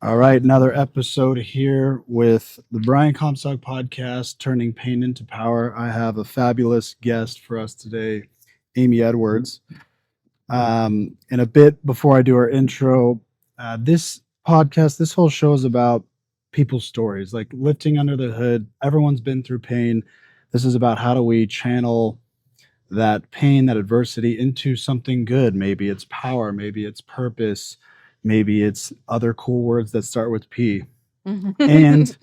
All right, another episode here with the Brian Comstock podcast, Turning Pain into Power. I have a fabulous guest for us today, Amy Edwards. In a bit before I do our intro, this podcast, this whole show is about people's stories, like lifting under the hood. Everyone's been through pain. This is about how do we channel that pain, that adversity into something good. Maybe it's power, maybe it's purpose, maybe it's other cool words that start with P. And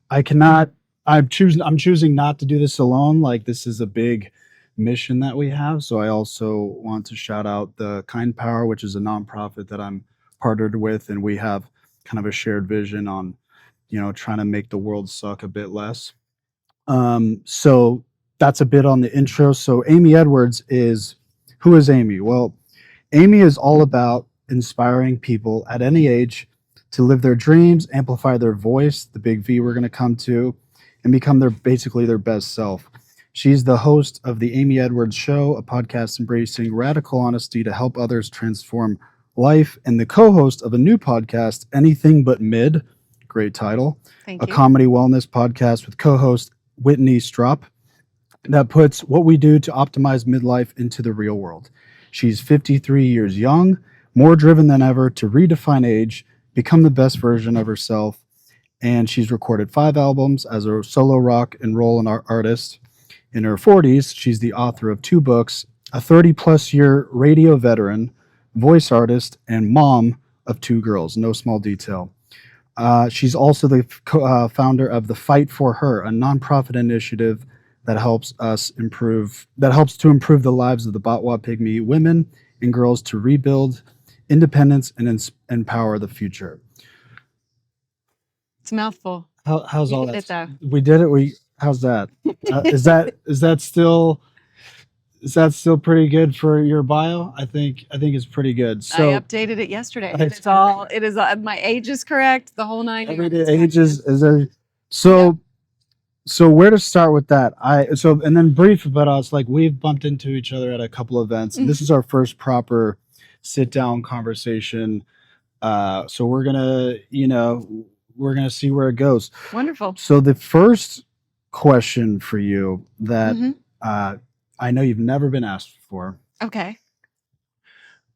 I cannot, I'm choosing not to do this alone. Like this is a big mission that we have. So I also want to shout out the Kind Power, which is a nonprofit that I'm partnered with. And we have kind of a shared vision on, trying to make the world suck a bit less. So that's a bit on the intro. So Amy Edwards who is Amy? Well, Amy is all about inspiring people at any age to live their dreams, amplify their voice, the big V we're going to come to, and become basically their best self. She's the host of the Amy Edwards Show, a podcast embracing radical honesty to help others transform life, and the co-host of a new podcast, Anything But Mid, great title, Thank a you. comedy wellness podcast with co-host Whitney Stropp that puts what we do to optimize midlife into the real world. She's 53 years young, more driven than ever to redefine age, become the best version of herself, and she's recorded 5 albums as a solo rock and roll artist. In her 40s, she's the author of 2 books, a 30-plus year radio veteran, voice artist, and mom of 2 girls, no small detail. She's also the founder of the Fight for Her, a nonprofit initiative that helps to improve the lives of the Batwa Pygmy women and girls to rebuild independence and empower the future. It's a mouthful. How's You all did that? it, though. We did it. How's that? Is that still pretty good for your bio? I think it's pretty good. So I updated it yesterday. It is my age is correct. The whole 9 every years. day ages is there. So where to start with that? And then brief about us. Like we've bumped into each other at a couple events. And this is our first proper sit down conversation. So we're gonna see where it goes. Wonderful. So the first question for you that I know you've never been asked before. Okay.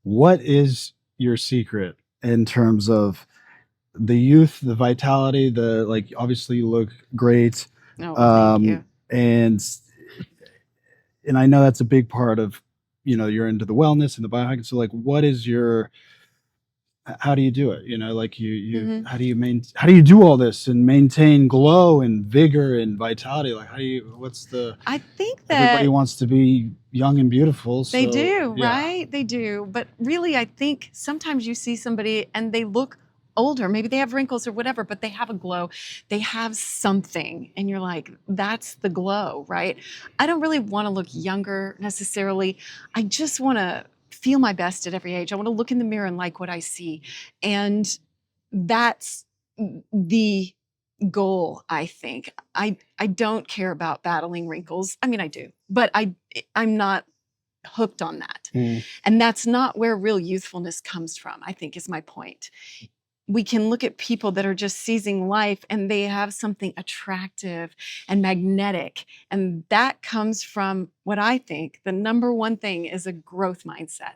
What is your secret in terms of the youth, the vitality, obviously you look great. Oh, well, thank you. And I know that's a big part of, you're into the wellness and the biohacking. So how do you do it? How do you do all this and maintain glow and vigor and vitality? Like I think that everybody wants to be young and beautiful. They do, right? They do. But really, I think sometimes you see somebody and they look older. Maybe they have wrinkles or whatever, but they have a glow. They have something. And you're like, that's the glow, right? I don't really want to look younger necessarily. I just want to feel my best at every age. I want to look in the mirror and like what I see. And that's the goal, I think. I don't care about battling wrinkles. I mean, I do, but I'm not hooked on that. And that's not where real youthfulness comes from, I think is my point. We can look at people that are just seizing life and they have something attractive and magnetic. And that comes from what I think the number one thing is a growth mindset.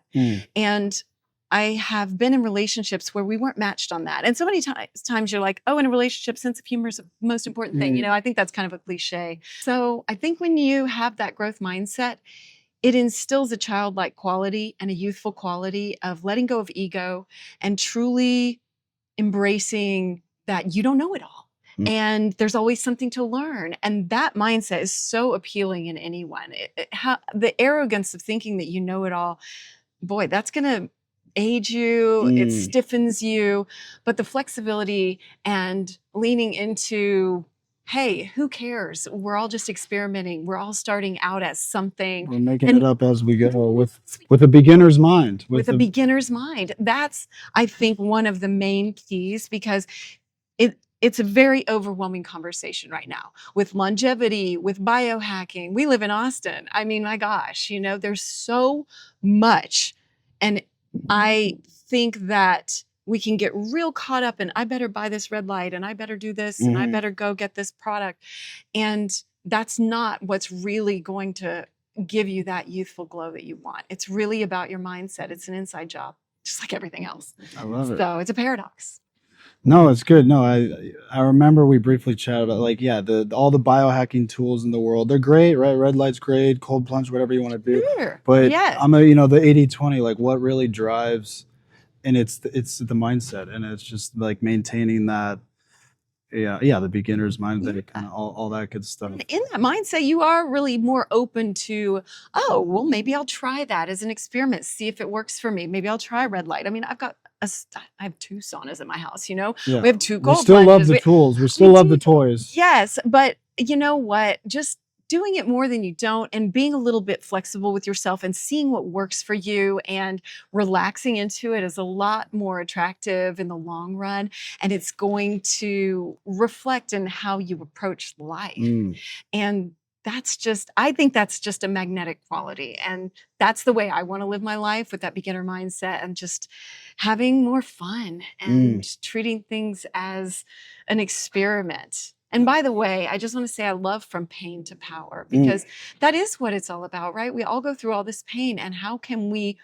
And I have been in relationships where we weren't matched on that. And so many times you're like, oh, in a relationship, sense of humor is the most important thing. I think that's kind of a cliche. So I think when you have that growth mindset, it instills a childlike quality and a youthful quality of letting go of ego and truly embracing that you don't know it all. And there's always something to learn. And that mindset is so appealing in anyone. The arrogance of thinking that you know it all, boy, that's going to age you, it stiffens you. But the flexibility and leaning into, hey, who cares? We're all just experimenting. We're all starting out as something. We're making it up as we go with a beginner's mind. With a beginner's mind. That's, I think, one of the main keys, because it's a very overwhelming conversation right now with longevity, with biohacking. We live in Austin. I mean, my gosh, there's so much. And I think that we can get real caught up in, I better buy this red light and I better do this and I Mhm. better go get this product. And that's not what's really going to give you that youthful glow that you want. It's really about your mindset. It's an inside job, just like everything else. I love it. So it's a paradox. No, it's good. No, I remember we briefly chatted about like, yeah, the all the biohacking tools in the world. They're great, right? Red light's great, cold plunge, whatever you want to do. Sure. But Yes. I'm a, you know, the 80-20, like what really drives, and it's the mindset, and it's just like maintaining that, yeah, the beginner's mind, that kind of all that good stuff. And in that mindset, you are really more open to, oh, well, maybe I'll try that as an experiment, see if it works for me. Maybe I'll try red light. I mean, I have 2 saunas in my house, you know? Yeah. We have 2 We cold still love plunges. the tools. We We still love the do. toys. Yes, but you know what? Just doing it more than you don't and being a little bit flexible with yourself and seeing what works for you and relaxing into it is a lot more attractive in the long run. And it's going to reflect in how you approach life. Mm. And I think that's just a magnetic quality. And that's the way I want to live my life, with that beginner mindset and just having more fun and treating things as an experiment. And by the way, I just want to say I love From Pain to Power, because that is what it's all about, right? We all go through all this pain, and how can we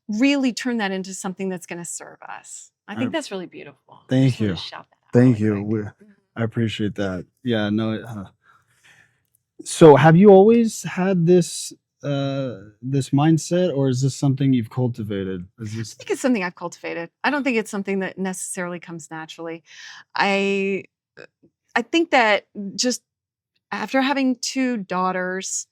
really turn that into something that's going to serve us? I think that's really beautiful. Thank Just wanted you. to shout that out Thank really you. quick. I appreciate that. Yeah, no. So have you always had this this mindset, or is this something you've cultivated? Is I this think it's something I've cultivated. I don't think it's something that necessarily comes naturally. I I think that just after having 2 daughters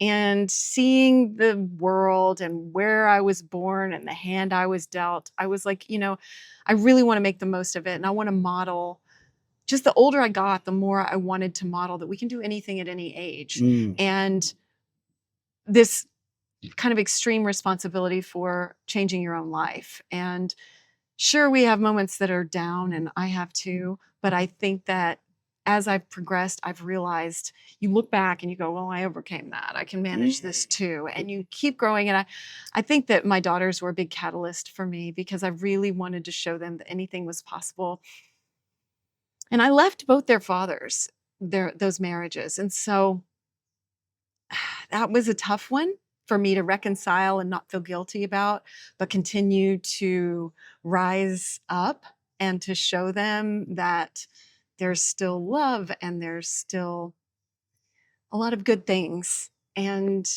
and seeing the world and where I was born and the hand I was dealt, I was like, I really want to make the most of it. And I want to model. Just the older I got, the more I wanted to model that we can do anything at any age. And this kind of extreme responsibility for changing your own life. And sure, we have moments that are down, and I have too, but I think that as I've progressed, I've realized you look back and you go, well, I overcame that. I can manage this too. And you keep growing. And I think that my daughters were a big catalyst for me, because I really wanted to show them that anything was possible. And I left both their fathers, those marriages. And so that was a tough one for me to reconcile and not feel guilty about, but continue to rise up and to show them that there's still love and there's still a lot of good things. And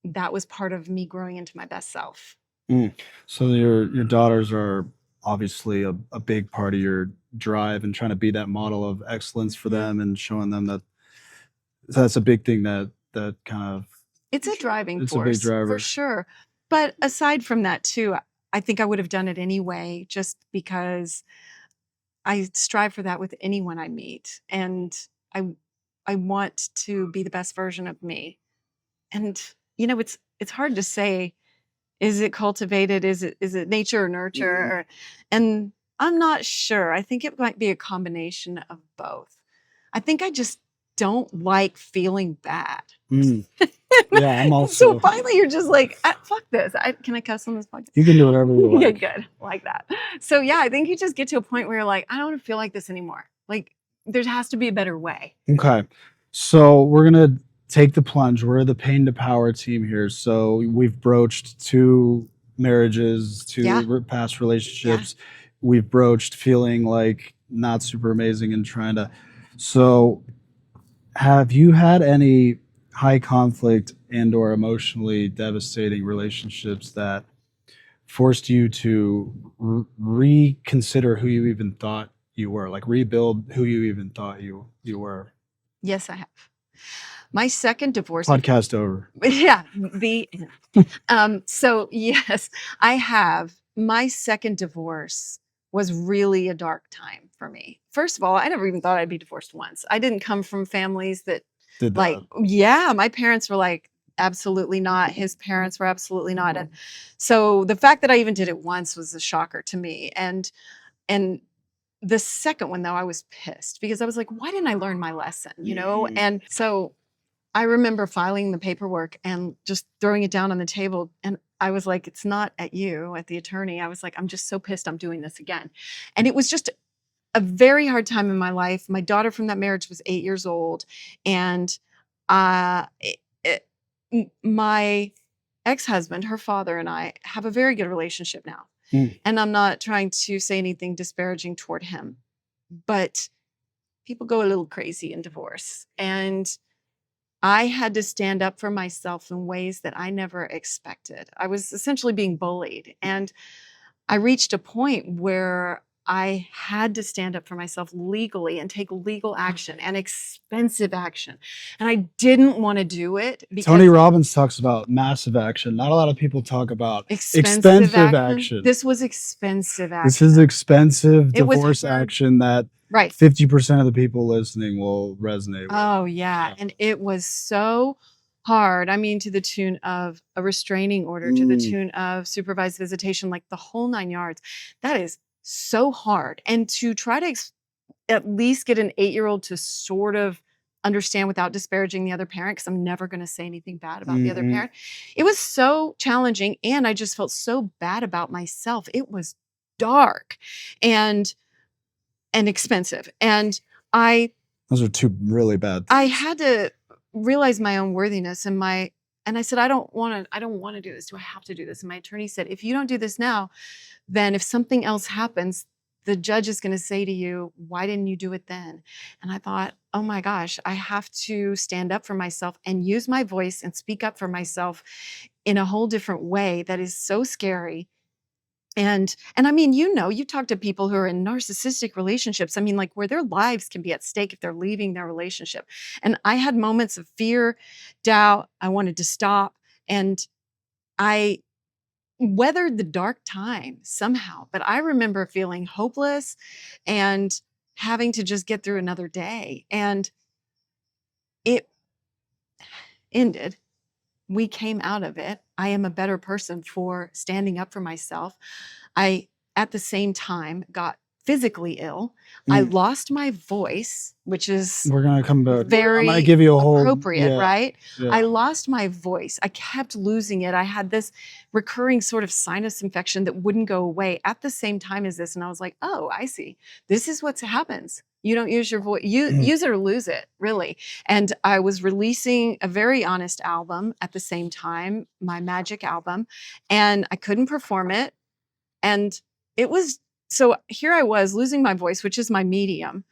that was part of me growing into my best self. So your daughters are obviously a big part of your drive and trying to be that model of excellence for them, and showing them that that's a big thing, that kind of It's a driving it's a big force driver. for sure. But aside from that too, I think I would have done it anyway, just because I strive for that with anyone I meet. And I I want to be the best version of me. And it's hard to say, is it cultivated? Is it nature or nurture? And I'm not sure. I think it might be a combination of both. I think I just don't like feeling bad. Yeah, I'm So also. finally, you're just like, fuck this. Can I cuss on this podcast? You can do whatever you Yeah, like. good. Like that. So yeah, I think you just get to a point where you're like, I don't feel like this anymore. Like, there has to be a better way. Okay. So we're gonna take the plunge. We're the pain to power team here. So we've broached 2 marriages, 2 Yeah. past relationships. We've broached feeling like not super amazing and trying to. So have you had any high conflict and or emotionally devastating relationships that forced you to reconsider who you even thought you were, like rebuild who you even thought you were? Yes, I have. My second divorce. Podcast over. Yeah, the end. So yes, I have. My second divorce was really a dark time for me. First of all, I never even thought I'd be divorced once. I didn't come from families that Did like, that. yeah, my parents were like, absolutely not. His parents were absolutely not. And so the fact that I even did it once was a shocker to me. And the second one, though, I was pissed because I was like, why didn't I learn my lesson? And so I remember filing the paperwork and just throwing it down on the table. And I was like, it's not at you, at the attorney. I was like, I'm just so pissed I'm doing this again. And it was just a very hard time in my life. My daughter from that marriage was 8 years old. And my ex-husband, her father, and I have a very good relationship now. And I'm not trying to say anything disparaging toward him, but people go a little crazy in divorce. And I had to stand up for myself in ways that I never expected. I was essentially being bullied. And I reached a point where I had to stand up for myself legally and take legal action and expensive action. And I didn't want to do it because Tony Robbins talks about massive action. Not a lot of people talk about expensive action. This was expensive action. This is expensive It was divorce hard. action that Right. 50% of the people listening will resonate with. Oh, yeah. And it was so hard. I mean, to the tune of a restraining order, to the tune of supervised visitation, like the whole 9 yards. That is so hard. And to try to at least get an 8-year-old to sort of understand without disparaging the other parent, because I'm never going to say anything bad about the other parent. It was so challenging. And I just felt so bad about myself. It was dark and expensive. And those are two really bad things. I had to realize my own worthiness and I said, I don't want to do this. Do I have to do this? And my attorney said, if you don't do this now, then if something else happens, the judge is going to say to you, why didn't you do it then? And I thought, oh my gosh, I have to stand up for myself and use my voice and speak up for myself in a whole different way that is so scary. And I mean, you talk to people who are in narcissistic relationships. I mean, like where their lives can be at stake if they're leaving their relationship. And I had moments of fear, doubt. I wanted to stop. And I weathered the dark time somehow. But I remember feeling hopeless and having to just get through another day. And it ended. We came out of it. I am a better person for standing up for myself. I, at the same time, got physically ill. I lost my voice, which is we're gonna come back. very I'm gonna give you a whole appropriate, right? Yeah. I lost my voice. I kept losing it. I had this recurring sort of sinus infection that wouldn't go away at the same time as this. And I was like, oh, I see. This is what happens. You don't use your voice. You use it or lose it, really. And I was releasing a very honest album at the same time, my magic album, and I couldn't perform it. And it was, so here I was losing my voice, which is my medium,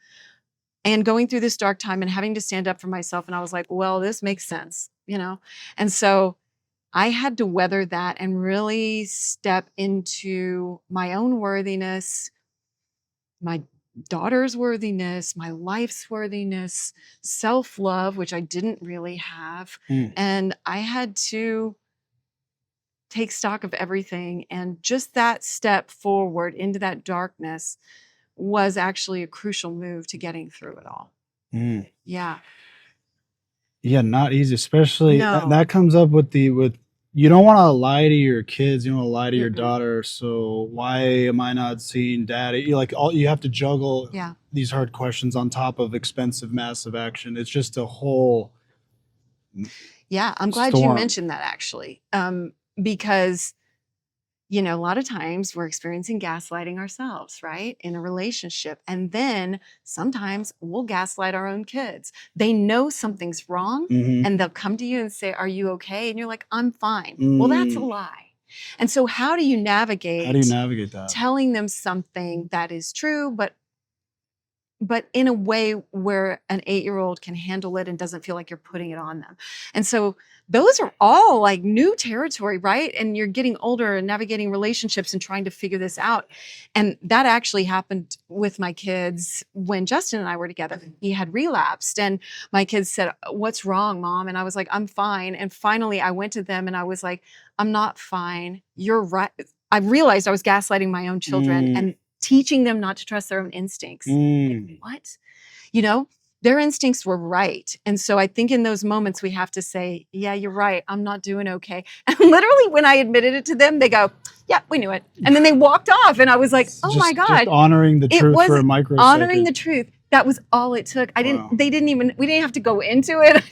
and going through this dark time and having to stand up for myself. And I was like, well, this makes sense, And so I had to weather that and really step into my own worthiness, my daughter's worthiness, my life's worthiness, self-love, which I didn't really have. And I had to take stock of everything. And just that step forward into that darkness was actually a crucial move to getting through it all. Yeah. Yeah, not easy, especially No. that comes up with you don't want to lie to your kids, you don't want to lie to your daughter. So why am I not seeing daddy? You have to juggle these hard questions on top of expensive, massive action. It's just a whole I'm glad you mentioned that actually. Because a lot of times we're experiencing gaslighting ourselves, right? In a relationship. And then sometimes we'll gaslight our own kids. They know something's wrong and they'll come to you and say, are you okay? And you're like, I'm fine. Well, that's a lie. And so how do you navigate that? Telling them something that is true, but in a way where an 8-year-old can handle it and doesn't feel like you're putting it on them. And so those are all like new territory, right? And you're getting older and navigating relationships and trying to figure this out. And that actually happened with my kids when Justin and I were together. He had relapsed and my kids said, what's wrong, Mom? And I was like, I'm fine. And finally I went to them and I was like, I'm not fine. You're right. I realized I was gaslighting my own children and teaching them not to trust their own instincts. Like, what? Their instincts were right. And so I think in those moments we have to say, yeah, you're right. I'm not doing okay. And literally when I admitted it to them, they go, yeah, we knew it. And then they walked off and I was like, oh my God. Just honoring the truth for a microsecond. Honoring the truth. That was all it took. We didn't have to go into it.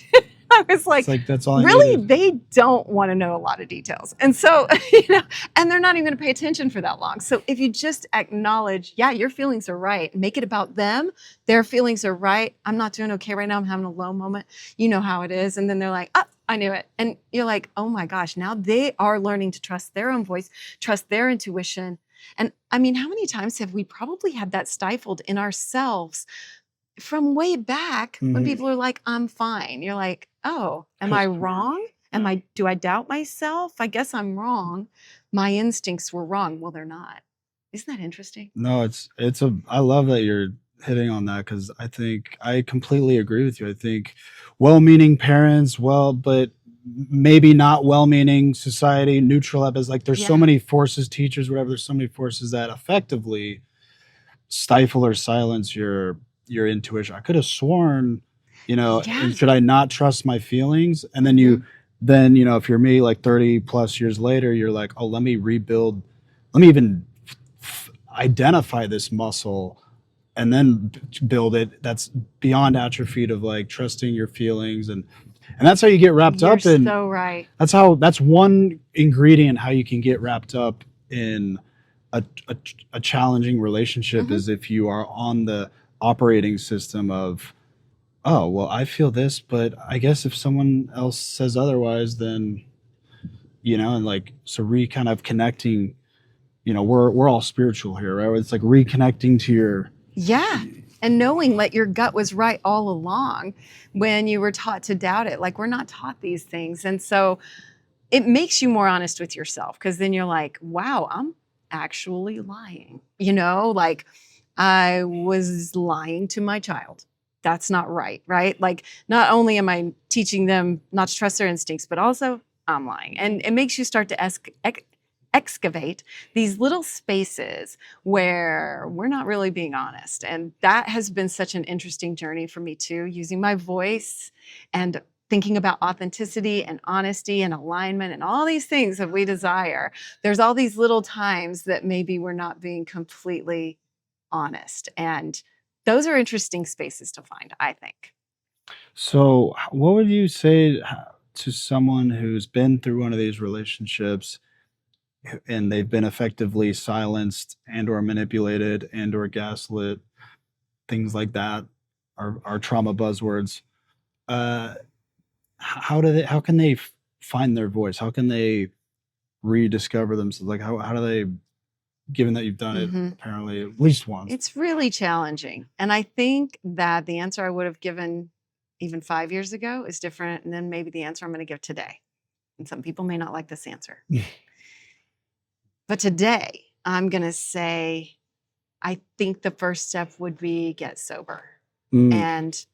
I was like, It's like that's all I really, needed. they don't want to know a lot of details. And so, and they're not even going to pay attention for that long. So if you just acknowledge, yeah, your feelings are right, make it about them. Their feelings are right. I'm not doing okay right now. I'm having a low moment. You know how it is. And then they're like, oh, I knew it. And you're like, oh my gosh, now they are learning to trust their own voice, trust their intuition. And I mean, how many times have we probably had that stifled in ourselves from way back when Mhm. people are like, I'm fine? You're like, oh, am I wrong? Do I doubt myself? I guess I'm wrong. My instincts were wrong. Well, they're not. Isn't that interesting? No, I love that you're hitting on that because I think I completely agree with you. I think well-meaning parents, but maybe not well-meaning society, neutral ebbs. Like there's so Yeah. many forces, teachers, whatever. There's so many forces that effectively stifle or silence your intuition. I could have sworn, Yeah. and should I not trust my feelings? And then Mhm. if you're me, like 30 plus years later, you're like, oh, let me rebuild, let me even identify this muscle and then build it. That's beyond atrophied of like trusting your feelings, and that's how you get wrapped You're up in. so right. That's one ingredient how you can get wrapped up in a challenging relationship Mhm. is if you are on the operating system of, oh well, I feel this, but I guess if someone else says otherwise, then and like so kind of connecting. We're all spiritual here, right? It's like reconnecting to your. Yeah. And knowing that your gut was right all along when you were taught to doubt it. Like we're not taught these things. And so it makes you more honest with yourself because then you're like, wow, I'm actually lying. Like I was lying to my child. That's not right, right? Like not only am I teaching them not to trust their instincts, but also I'm lying. And it makes you start to excavate these little spaces where we're not really being honest. And that has been such an interesting journey for me too, using my voice and thinking about authenticity and honesty and alignment and all these things that we desire. There's all these little times that maybe we're not being completely honest. And those are interesting spaces to find, I think. So, what would you say to someone who's been through one of these relationships and they've been effectively silenced and or manipulated and or gaslit, things like that are trauma buzzwords. Uh, how can they find their voice? How can they rediscover themselves? Like how do they, given that you've done it Mhm. apparently at least once? It's really challenging. And I think that the answer I would have given even 5 years ago is different than maybe the answer I'm going to give today. And some people may not like this answer. But today, I'm going to say, I think the first step would be get sober. Mm, And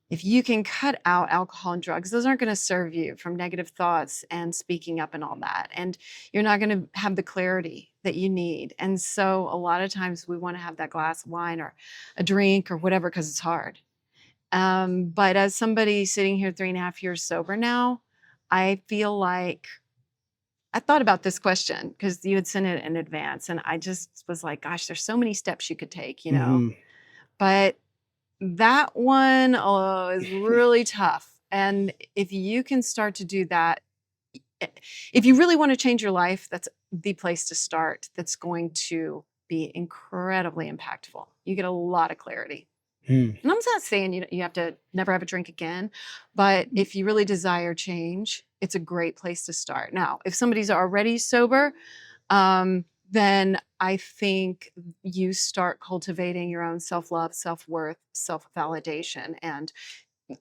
if you can cut out alcohol and drugs, those aren't going to serve you from negative thoughts and speaking up and all that. And you're not going to have the clarity that you need. And so a lot of times we want to have that glass of wine or a drink or whatever because it's hard. But as somebody sitting here 3.5 years sober now, I feel like I thought about this question because you had sent it in advance. And I just was like, gosh, there's so many steps you could take. mhm. But that one, oh, is really tough. And if you can start to do that, eh, if you really want to change your life, that's the place to start. That's going to be incredibly impactful. You get a lot of clarity. Mm. And I'm not saying you have to never have a drink again, but if you really desire change, it's a great place to start. Now, if somebody's already sober, then I think you start cultivating your own self love, self worth, self validation. And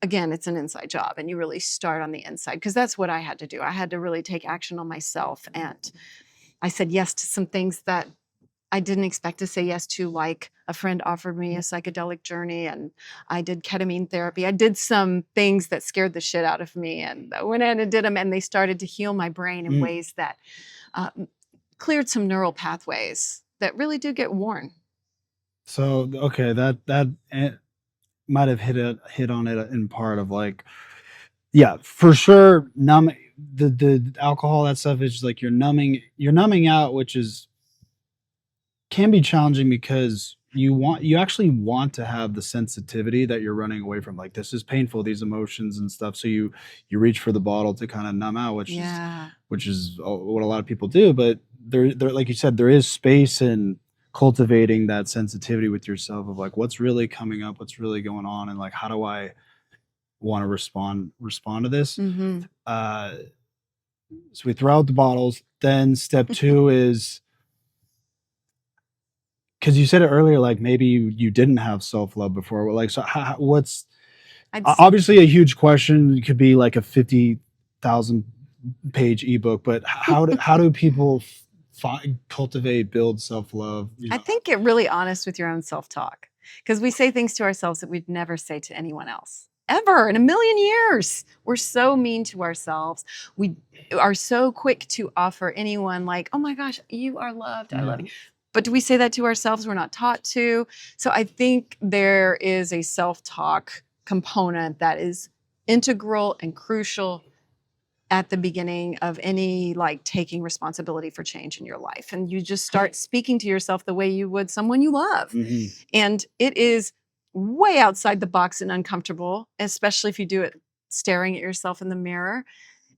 again, it's an inside job, and you really start on the inside because that's what I had to do. I had to really take action on myself. And I said yes to some things that I didn't expect to say yes to, like a friend offered me a psychedelic journey and I did ketamine therapy. I did some things that scared the shit out of me and I went in and did them and they started to heal my brain in Mm. ways that uh, cleared some neural pathways that really do get worn. So okay, that might have hit on it in part of like, yeah, for sure. The alcohol, that stuff is like you're numbing out, which is can be challenging because you actually want to have the sensitivity that you're running away from. Like, this is painful, these emotions and stuff. So you reach for the bottle to kind of numb out, which is what a lot of people do. But there, like you said, there is space in cultivating that sensitivity with yourself of like, what's really coming up, what's really going on, and like, how do I want to respond to this? Mm-hmm. So we throw out the bottles. Then step two is, because you said it earlier, like maybe you didn't have self-love before. Like, so what's obviously a huge question. It could be like a 50,000 page ebook, but how do people cultivate, build self-love? I think get really honest with your own self-talk, because we say things to ourselves that we'd never say to anyone else ever in a million years. We're so mean to ourselves. We are so quick to offer anyone like, oh my gosh, you are loved. I love you. But do we say that to ourselves? We're not taught to. So I think there is a self-talk component that is integral and crucial at the beginning of any like taking responsibility for change in your life. And you just start speaking to yourself the way you would someone you love. Mm-hmm. And it is way outside the box and uncomfortable, especially if you do it staring at yourself in the mirror.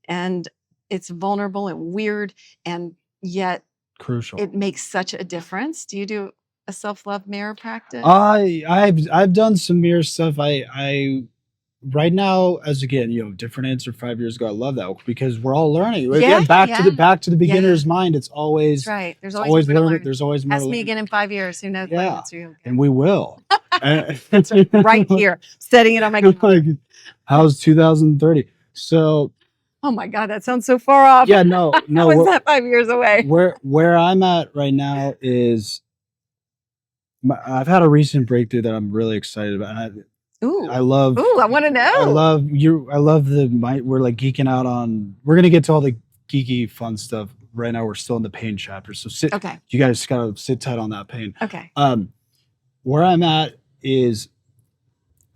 And it's vulnerable and weird, and yet crucial. It makes such a difference. Do you do a self-love mirror practice? I've done some mirror stuff. I right now, as again, different answer 5 years ago. I love that because we're all learning. Yeah, back to the beginner's mind. It's always that's right. There's always more to learning. learn. There's always more. Ask me again in 5 years. Who knows? Yeah, you and we will. That's right here, setting it on my. How's 2030? So. Oh my God, that sounds so far off. Yeah, no. How is that 5 years away? Where I'm at right now is, I've had a recent breakthrough that I'm really excited about. I love. Ooh, I want to know. I love we're like geeking out on. We're gonna get to all the geeky fun stuff. Right now, we're still in the pain chapter, so okay. You guys gotta sit tight on that pain. Okay. Where I'm at is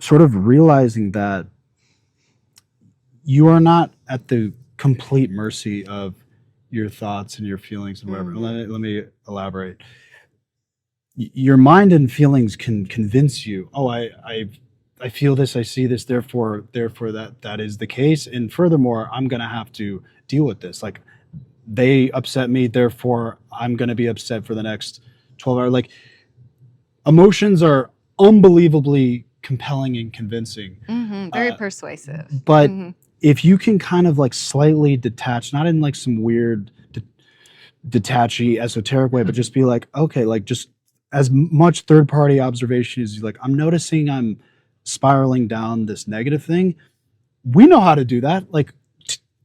sort of realizing that you are not at the complete mercy of your thoughts and your feelings and whatever. Mm-hmm. Let me elaborate. Your mind and feelings can convince you, oh, I feel this, I see this, therefore that is the case. And furthermore, I'm going to have to deal with this. Like, they upset me, therefore I'm going to be upset for the next 12 hours. Like, emotions are unbelievably compelling and convincing. Mm-hmm. Very persuasive. But if you can kind of like slightly detach, not in like some weird detachy esoteric way, but just be like, okay, like just as much third party observation as you like, I'm noticing I'm spiraling down this negative thing. We know how to do that. Like,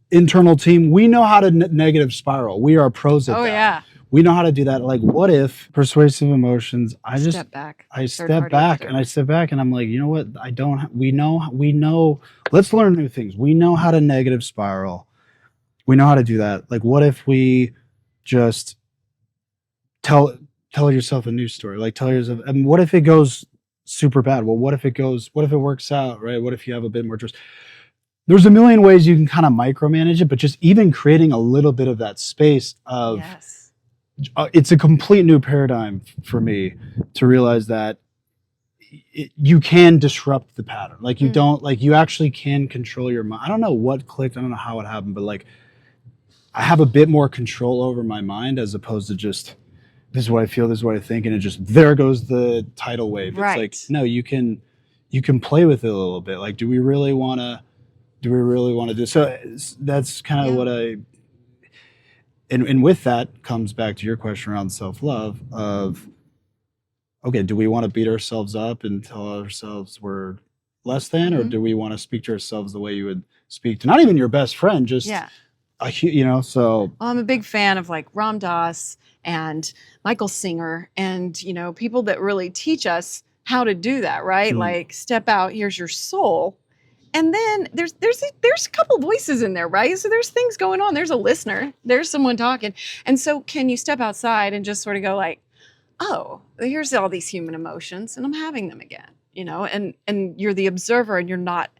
internal team, we know how to negative spiral. We are pros at that. Yeah. We know how to do that. Like, what if persuasive emotions? I step back and I'm like, you know what? We know, let's learn new things. We know how to negative spiral. We know how to do that. Like, what if we just tell yourself a news story? Like, tell yourself, and what if it goes super bad? Well, what if it works out, right? What if you have a bit more trust? There's a million ways you can kind of micromanage it, but just even creating a little bit of that space of, it's a complete new paradigm for me to realize that you can disrupt the pattern. Like, you don't, like, you actually can control your mind. I don't know what clicked. I don't know how it happened, but like, I have a bit more control over my mind as opposed to just, this is what I feel, this is what I think, and it just, there goes the tidal wave. Right. It's like, no, you can play with it a little bit. Like, do we really want to do? So that's kind of what and with that comes back to your question around self-love of, okay, do we want to beat ourselves up and tell ourselves we're less than, or do we want to speak to ourselves the way you would speak to not even your best friend, just so. Well, I'm a big fan of like Ram Dass and Michael Singer and, people that really teach us how to do that, right? Like, step out, here's your soul. And then there's a couple voices in there, right? So there's things going on. There's a listener. There's someone talking. And so can you step outside and just sort of go like, oh, here's all these human emotions and I'm having them again, and you're the observer and you're not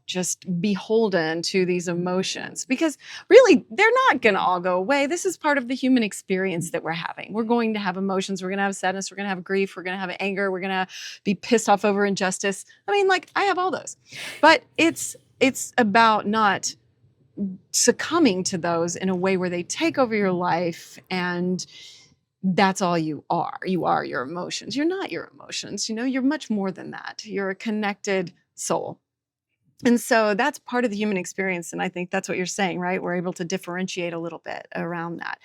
just beholden to these emotions, because really they're not going to all go away. This is part of the human experience that we're having. We're going to have emotions. We're going to have sadness. We're going to have grief. We're going to have anger. We're going to be pissed off over injustice. I mean, like, I have all those, but it's about not succumbing to those in a way where they take over your life, and that's all you are. You are your emotions. You're not your emotions. You're much more than that. You're a connected soul. And so that's part of the human experience. And I think that's what you're saying, right? We're able to differentiate a little bit around that.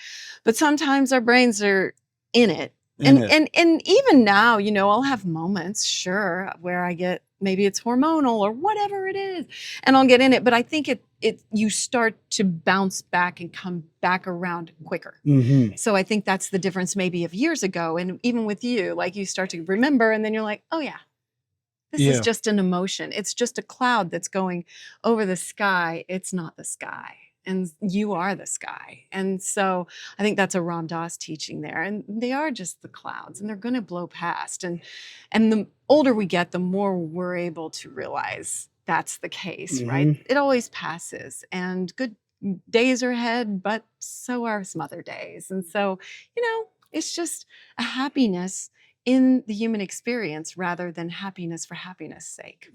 But sometimes our brains are in it. And even now, I'll have moments, sure, where I get, maybe it's hormonal or whatever it is, and I'll get in it. But I think you start to bounce back and come back around quicker. Mm-hmm. So I think that's the difference maybe of years ago. And even with you, like, you start to remember, and then you're like, oh yeah, this is just an emotion. It's just a cloud that's going over the sky. It's not the sky. And you are the sky. And so I think that's a Ram Dass teaching there. And they are just the clouds, and they're going to blow past. And the older we get, the more we're able to realize that's the case, right? It always passes, and good days are ahead, but so are some other days. And so, it's just a happiness in the human experience rather than happiness for happiness' sake.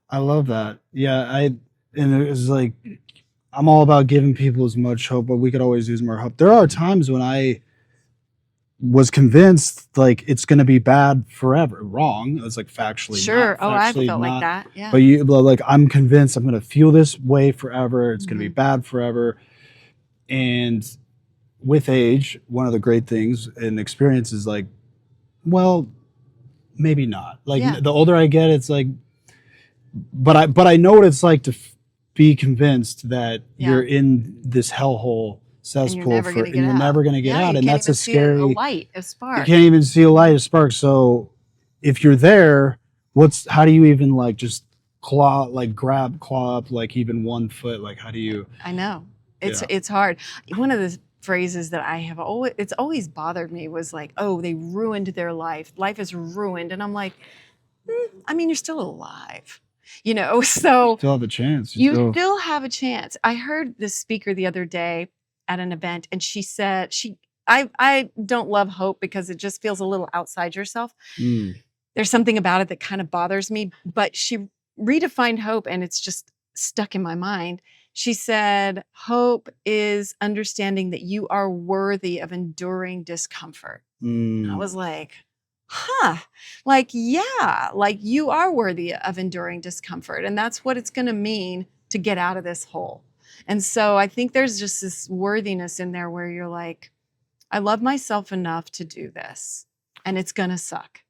I love that. Yeah, and it was like, I'm all about giving people as much hope, but we could always use more hope. There are times when I was convinced like it's going to be bad forever. Wrong. It's like factually. Sure. I felt not, like that. Yeah. But like, I'm convinced I'm going to feel this way forever. It's going to be bad forever. And with age, one of the great things and experience is like, well, maybe not. Like, the older I get, it's like, but I know what it's like to be convinced that you're in this hellhole cesspool and you're never going to get out. And that's a scary light, a spark. You can't even see a light, a spark. So if you're there, how do you even like just claw up like even 1 foot? Like, how do you? I know it's hard. One of the phrases that I have it's always bothered me was like, oh, they ruined their life. Life is ruined. And I'm like, I mean, you're still alive. So you still have a chance. You still have a chance. I heard this speaker the other day at an event, and she said, I don't love hope because it just feels a little outside yourself. There's something about it that kind of bothers me, but she redefined hope, and it's just stuck in my mind. She said, hope is understanding that you are worthy of enduring discomfort. I was like, like, yeah, like, you are worthy of enduring discomfort. And that's what it's going to mean to get out of this hole. And so I think there's just this worthiness in there where you're like, I love myself enough to do this, and it's going to suck.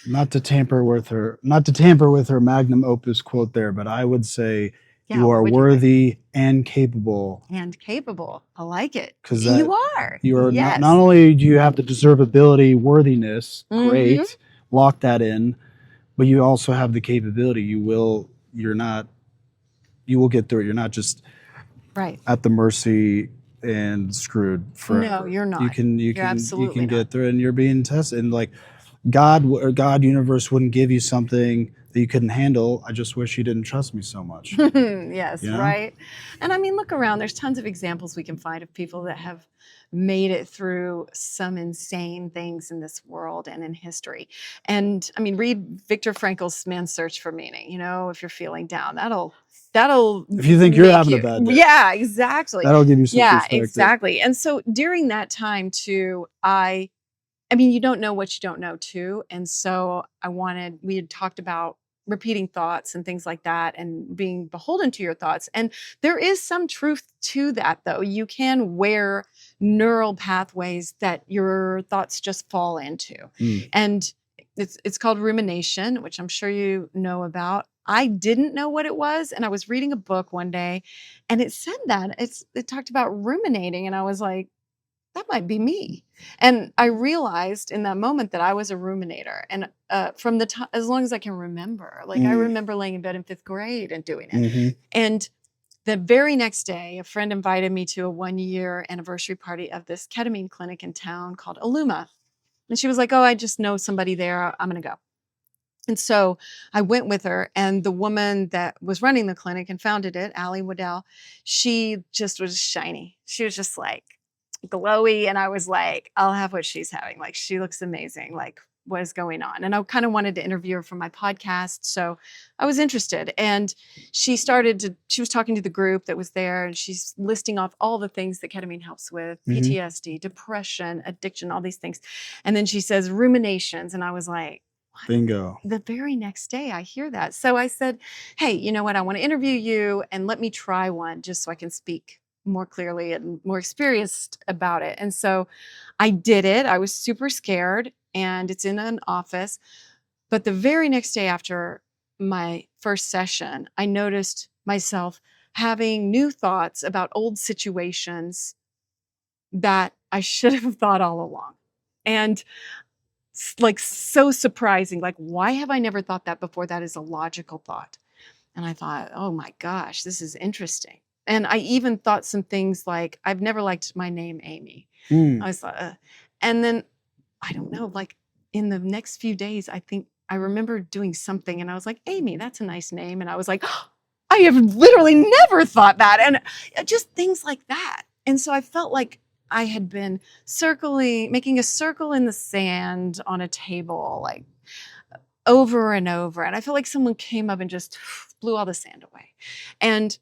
Not to tamper with her magnum opus quote there, but I would say you are worthy and capable. And capable. I like it. Because you are. You are not only do you have the deservability, worthiness, great, lock that in, but you also have the capability. You will get through it. You're not just at the mercy and screwed forever. No, you're not. You can get through it, and you're being tested. And like, God or God universe wouldn't give you something that you couldn't handle. I just wish you didn't trust me so much. Yes, right. And I mean, look around. There's tons of examples we can find of people that have made it through some insane things in this world and in history. And I mean, read Viktor Frankl's Man's Search for Meaning. If you're feeling down, that'll if you think you're having a bad day. Yeah, exactly. That'll give you some perspective. Yeah, exactly. And so during that time too, I mean, you don't know what you don't know too. And so we had talked about repeating thoughts and things like that, and being beholden to your thoughts. And there is some truth to that, though. You can wear neural pathways that your thoughts just fall into. And it's called rumination, which I'm sure you know about. I didn't know what it was. And I was reading a book one day, and it said that it talked about ruminating. And I was like, that might be me. And I realized in that moment that I was a ruminator. And from the time, as long as I can remember, like I remember laying in bed in 5th grade and doing it. And the very next day, a friend invited me to a 1-year anniversary party of this ketamine clinic in town called Illuma. And she was like, oh, I just know somebody there. I'm going to go. And so I went with her, and the woman that was running the clinic and founded it, Allie Waddell, she just was shiny. She was just like glowy. And I was like, I'll have what she's having. Like, she looks amazing. Like, what is going on? And I kind of wanted to interview her for my podcast. So I was interested. And she was talking to the group that was there, and she's listing off all the things that ketamine helps with: Mhm. PTSD, depression, addiction, all these things. And then she says ruminations. And I was like, Bingo. the very next day I hear that. So I said, hey, you know what? I want to interview you, and let me try one just so I can speak more clearly and more experienced about it. And so I did it. I was super scared, and it's in an office. But the very next day after my first session, I noticed myself having new thoughts about old situations that I should have thought all along. And like, so surprising. Like, why have I never thought that before? That is a logical thought. And I thought, oh my gosh, this is interesting. And I even thought some things like, I've never liked my name, Amy. Mm. I was like, and then I don't know, like in the next few days, I think I remember doing something, and I was like, Amy, that's a nice name. And I was like, I have literally never thought that. And just things like that. And so I felt like I had been making a circle in the sand on a table, like over and over. And I felt like someone came up and just blew all the sand away. And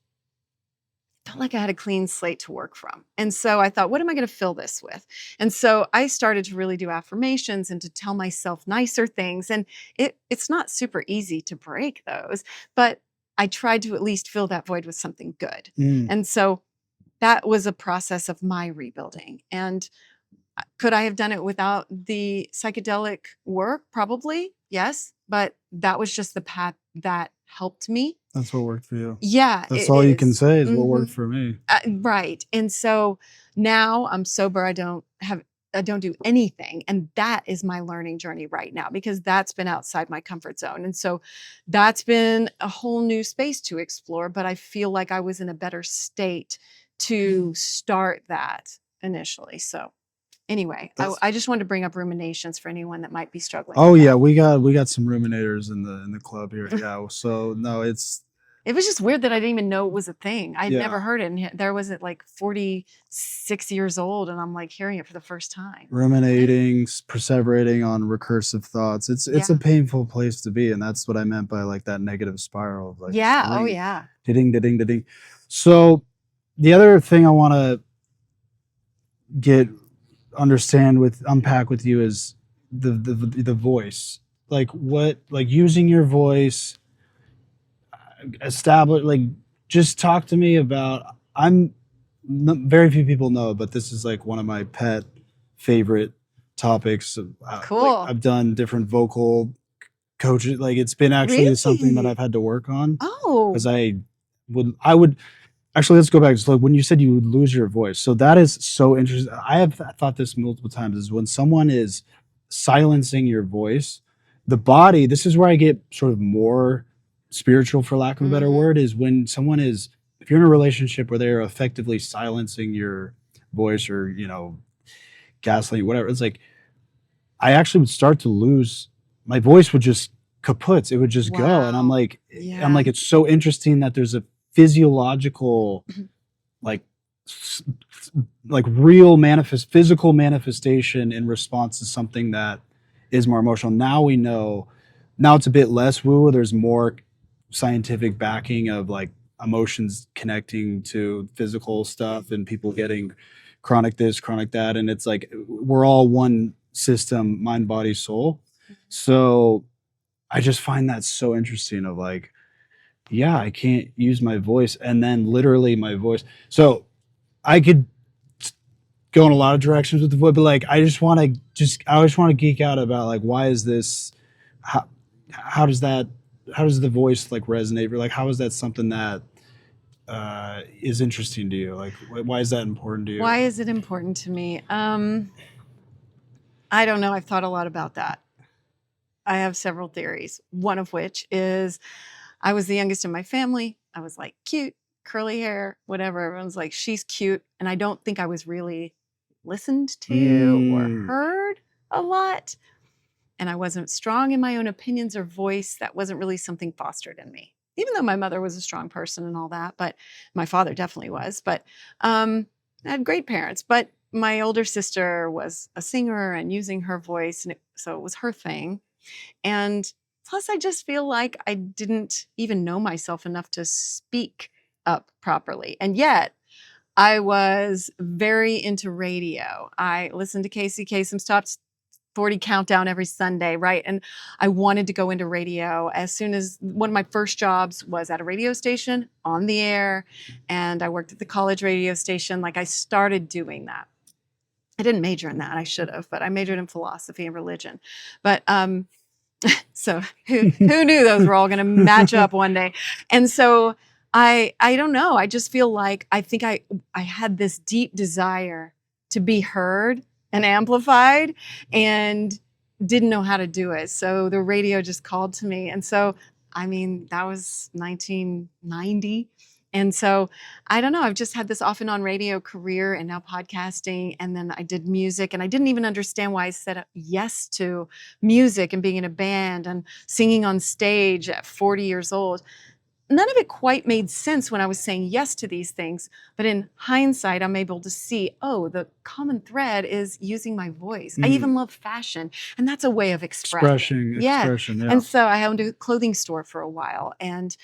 felt like I had a clean slate to work from. And so I thought, what am I going to fill this with? And so I started to really do affirmations and to tell myself nicer things. And it's not super easy to break those, but I tried to at least fill that void with something good. Mm. And so that was a process of my rebuilding. And could I have done it without the psychedelic work? Probably, yes. But that was just the path that helped me. That's what worked for you. Yeah, That's it all you can is. say is what Mhm. worked for me. Right. And so now I'm sober. I don't do anything. And that is my learning journey right now, because that's been outside my comfort zone. And so that's been a whole new space to explore. But I feel like I was in a better state to start that initially. So anyway, I just wanted to bring up ruminations for anyone that might be struggling. Oh with yeah, that. we got some ruminators in the club here. Yeah. So no, it's It was just weird that I didn't even know it was a thing. I'd Yeah. never heard it. And there was it like 46 years old, and I'm like hearing it for the first time. ruminating, perseverating on recursive thoughts. It's a Yeah. painful place to be, and that's what I meant by like that negative spiral of like Yeah. just Oh, ring, yeah. ding, ding, ding. So the other thing I want to unpack with you is the voice. Like using your voice, establish, like, just talk to me about. Very few people know, but this is like one of my pet favorite topics. Cool. I've done different vocal coaches. Like, it's been actually something that Really? I've had to work on Oh, because I would actually, let's go back. So like when you said you would lose your voice, so that is so interesting. I have thought this multiple times, is when someone is silencing your voice, the body, this is where I get sort of more spiritual, for lack of a better Mhm. word, is when someone is, if you're in a relationship where they're effectively silencing your voice, or, gaslight, whatever, it's like, I actually would start to lose, my voice would just kaput, it would just go. And wow. I'm like, it's so interesting that there's a physiological, like s- like real physical manifestation in response to something that is more emotional. Now we know, now it's a bit less woo, there's more scientific backing of like emotions connecting to physical stuff and people getting chronic this, chronic that, and it's like we're all one system, mind, body, soul. So I just find that so interesting of like, yeah, I can't use my voice, and then literally my voice. So I could go in a lot of directions with the voice, but like I always want to geek out about like, why is this, how how does that, how does the voice like resonate, or like how is that something that is interesting to you? Like, why is that important to you? Why is it important to me? I don't know. I've thought a lot about that. I have several theories. One of which is I was the youngest in my family. I was like cute, curly hair, whatever. Everyone's like, she's cute. And I don't think I was really listened to or Mm. heard a lot. and I wasn't strong in my own opinions or voice. That wasn't really something fostered in me, even though my mother was a strong person and all that, but my father definitely was. But I had great parents, but my older sister was a singer and using her voice, and so it was her thing. And plus, I just feel like I didn't even know myself enough to speak up properly. And yet, I was very into radio. I listened to Casey Kasem's Top 40 Countdown every Sunday, right? And I wanted to go into radio as soon as one of my first jobs was at a radio station on the air. And I worked at the college radio station. Like I started doing that. I didn't major in that. I should have, but I majored in philosophy and religion. But so who knew those were all going to match up one day? And so I don't know. I just feel like I think I had this deep desire to be heard and amplified, and didn't know how to do it. So the radio just called to me. And so, I mean, that was 1990. And so I don't know, I've just had this off and on radio career and now podcasting. And then I did music, and I didn't even understand why I said yes to music and being in a band and singing on stage at 40 years old. None of it quite made sense when I was saying yes to these things. But in hindsight, I'm able to see, oh, the common thread is using my voice. I even love fashion, and that's a way of expressing. Expression, yeah. And so I owned a clothing store for a while, and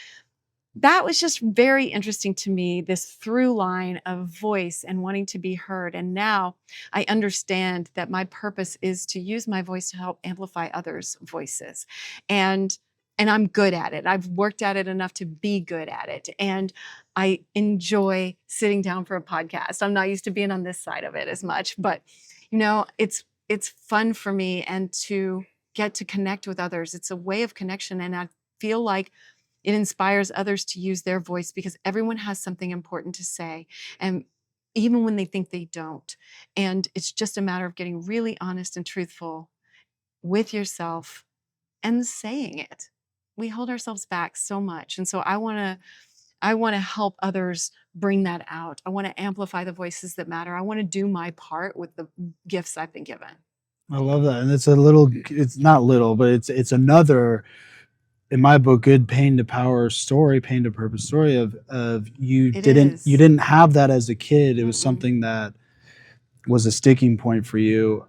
that was just very interesting to me, this through line of voice and wanting to be heard. And now I understand that my purpose is to use my voice to help amplify others' voices. And I'm good at it. I've worked at it enough to be good at it. And I enjoy sitting down for a podcast. I'm not used to being on this side of it as much, but it's fun for me, and to get to connect with others. It's a way of connection. And I feel like it inspires others to use their voice, because everyone has something important to say, and even when they think they don't. And it's just a matter of getting really honest and truthful with yourself and saying it. We hold ourselves back so much. And so I want to help others bring that out. I want to amplify the voices that matter. I want to do my part with the gifts I've been given. I love that. And it's not little, but it's another, in my book, good pain to power story, pain to purpose story of you didn't have that as a kid. It was something that was a sticking point for you.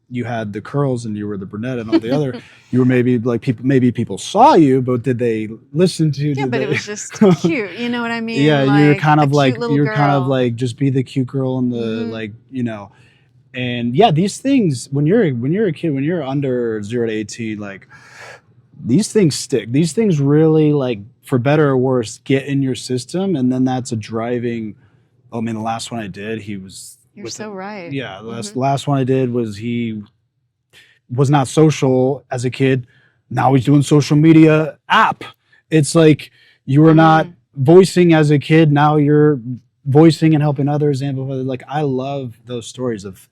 You had the curls and you were the brunette and all the other, you were maybe like people saw you, but did they listen to you? Yeah, but it was just cute. You know what I mean? Yeah. Like you're kind of girl. just be the cute girl and the and yeah, these things, when you're a kid, when you're under 0 to 18, like these things stick. These things really, like, for better or worse, get in your system. And then that's a driving, I mean, the last one I did, You're so right. Yeah, the last one I did was he was not social as a kid. Now he's doing social media app. It's like you were not voicing as a kid. Now you're voicing and helping others amplify. Like, I love those stories of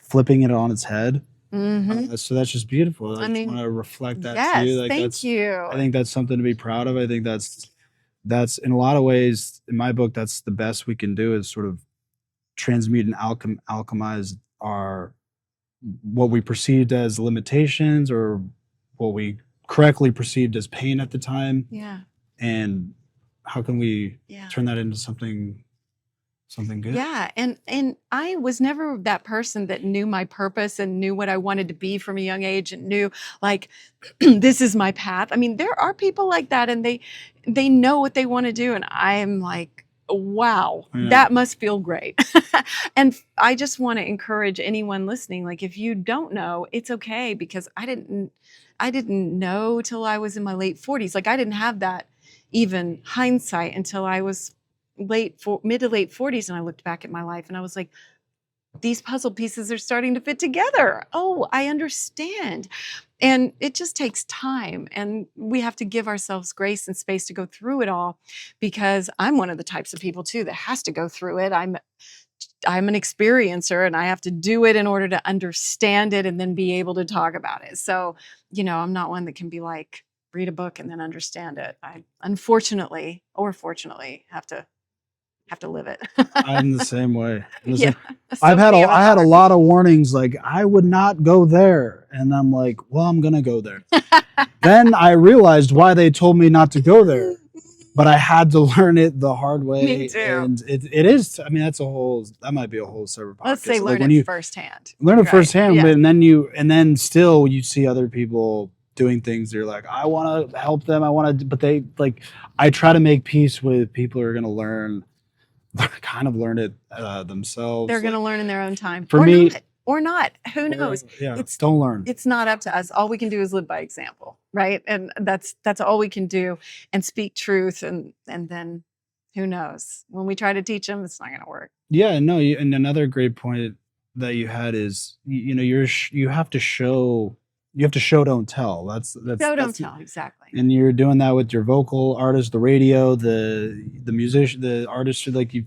flipping it on its head. So that's just beautiful. I just want to reflect that to you. Like, thank you. I think that's something to be proud of. I think that's in a lot of ways, in my book, that's the best we can do, is sort of transmute and alchemize what we perceived as limitations, or what we correctly perceived as pain at the time. Yeah. And how can we turn that into something good? Yeah. And I was never that person that knew my purpose and knew what I wanted to be from a young age, and knew, like, this is my path. I mean, there are people like that, and they know what they want to do. And I am like, wow, that must feel great. And I just want to encourage anyone listening, like, if you don't know, it's okay, because I didn't know till I was in my late 40s. Like, I didn't have that even hindsight until I was mid to late 40s, and I looked back at my life and I was like, these puzzle pieces are starting to fit together. Oh, I understand. And it just takes time, and we have to give ourselves grace and space to go through it all, because I'm one of the types of people too that has to go through it. I'm an experiencer, and I have to do it in order to understand it and then be able to talk about it. So, I'm not one that can be like, read a book and then understand it. I unfortunately or fortunately have to have to live it. I'm the same way. It was Yeah. like, So I had a avatar. lot of warnings, like I would not go there. And I'm like, well, I'm going to go there. Then I realized why they told me not to go there, but I had to learn it the hard way. Me too. And it is, I mean, that might be a whole separate podcast. Let's say like learn when it you firsthand. learn it Right. firsthand, Yeah. and then still you see other people doing things. You're like, I want to help them. But they like, I try to make peace with people who are going to kind of learn it themselves. They're going to learn in their own time. For me, or not. Who knows? Don't learn. It's not up to us. All we can do is live by example, right? And that's all we can do, and speak truth. And then who knows? When we try to teach them, it's not going to work. Yeah, no. And another great point that you had is, you have to show. You have to show, don't tell. That's Show, don't tell. Exactly. And you're doing that with your vocal artist, the radio, the musician, the artist. Like you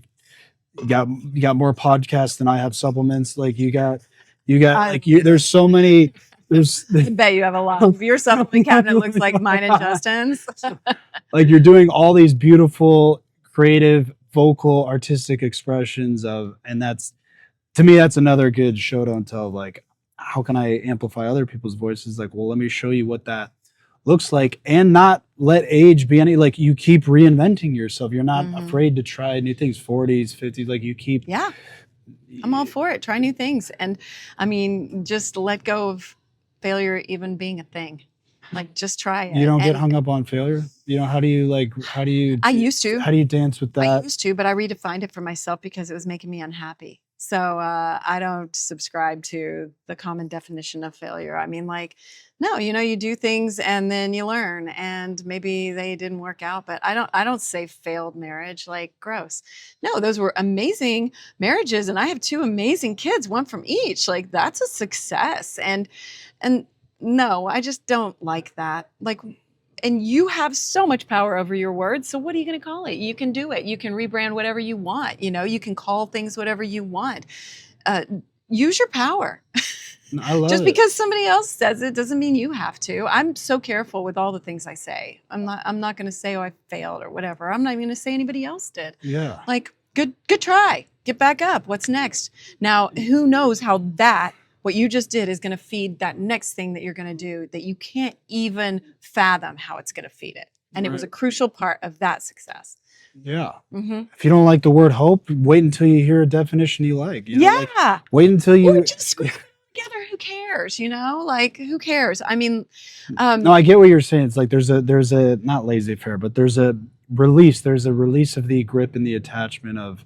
got more podcasts than I have supplements. Like you got like there's so many. I bet you have a lot. Your supplement cabinet looks like mine and Justin's. Like you're doing all these beautiful, creative, vocal, artistic expressions and that's, to me, that's another good show, don't tell. Like, how can I amplify other people's voices? Like, well, let me show you what that looks like, and not let age be any, like, you keep reinventing yourself. You're not afraid to try new things, 40s, 50s, like you keep. Yeah. I'm all for it. Try new things. And I mean, just let go of failure even being a thing. Like, just try it. You don't get hung up on failure? How do you I used to. How do you dance with that? I used to, but I redefined it for myself because it was making me unhappy. So I don't subscribe to the common definition of failure. I mean, like, no, you do things and then you learn, and maybe they didn't work out, but I don't say failed marriage, like gross. No, those were amazing marriages, and I have 2 amazing kids, one from each. Like, that's a success. And no, I just don't like that. Like, and you have so much power over your words. So what are you going to call it? You can do it. You can rebrand whatever you want. You can call things whatever you want. Use your power. I love Just it. because somebody else says it doesn't mean you have to. I'm so careful with all the things I say. I'm not going to say, oh, I failed or whatever. I'm not even going to say anybody else did. Yeah. Like, good try. Get back up. What's next? Now, who knows how what you just did is going to feed that next thing that you're going to do that you can't even fathom how it's going to feed it. And it was a crucial part of that success. Yeah. If you don't like the word hope, wait until you hear a definition you like. Like, wait until you. Or just screw it together. Who cares? Like, who cares? I mean, no, I get what you're saying. It's like there's a not laissez-faire, but there's a release. There's a release of the grip and the attachment of,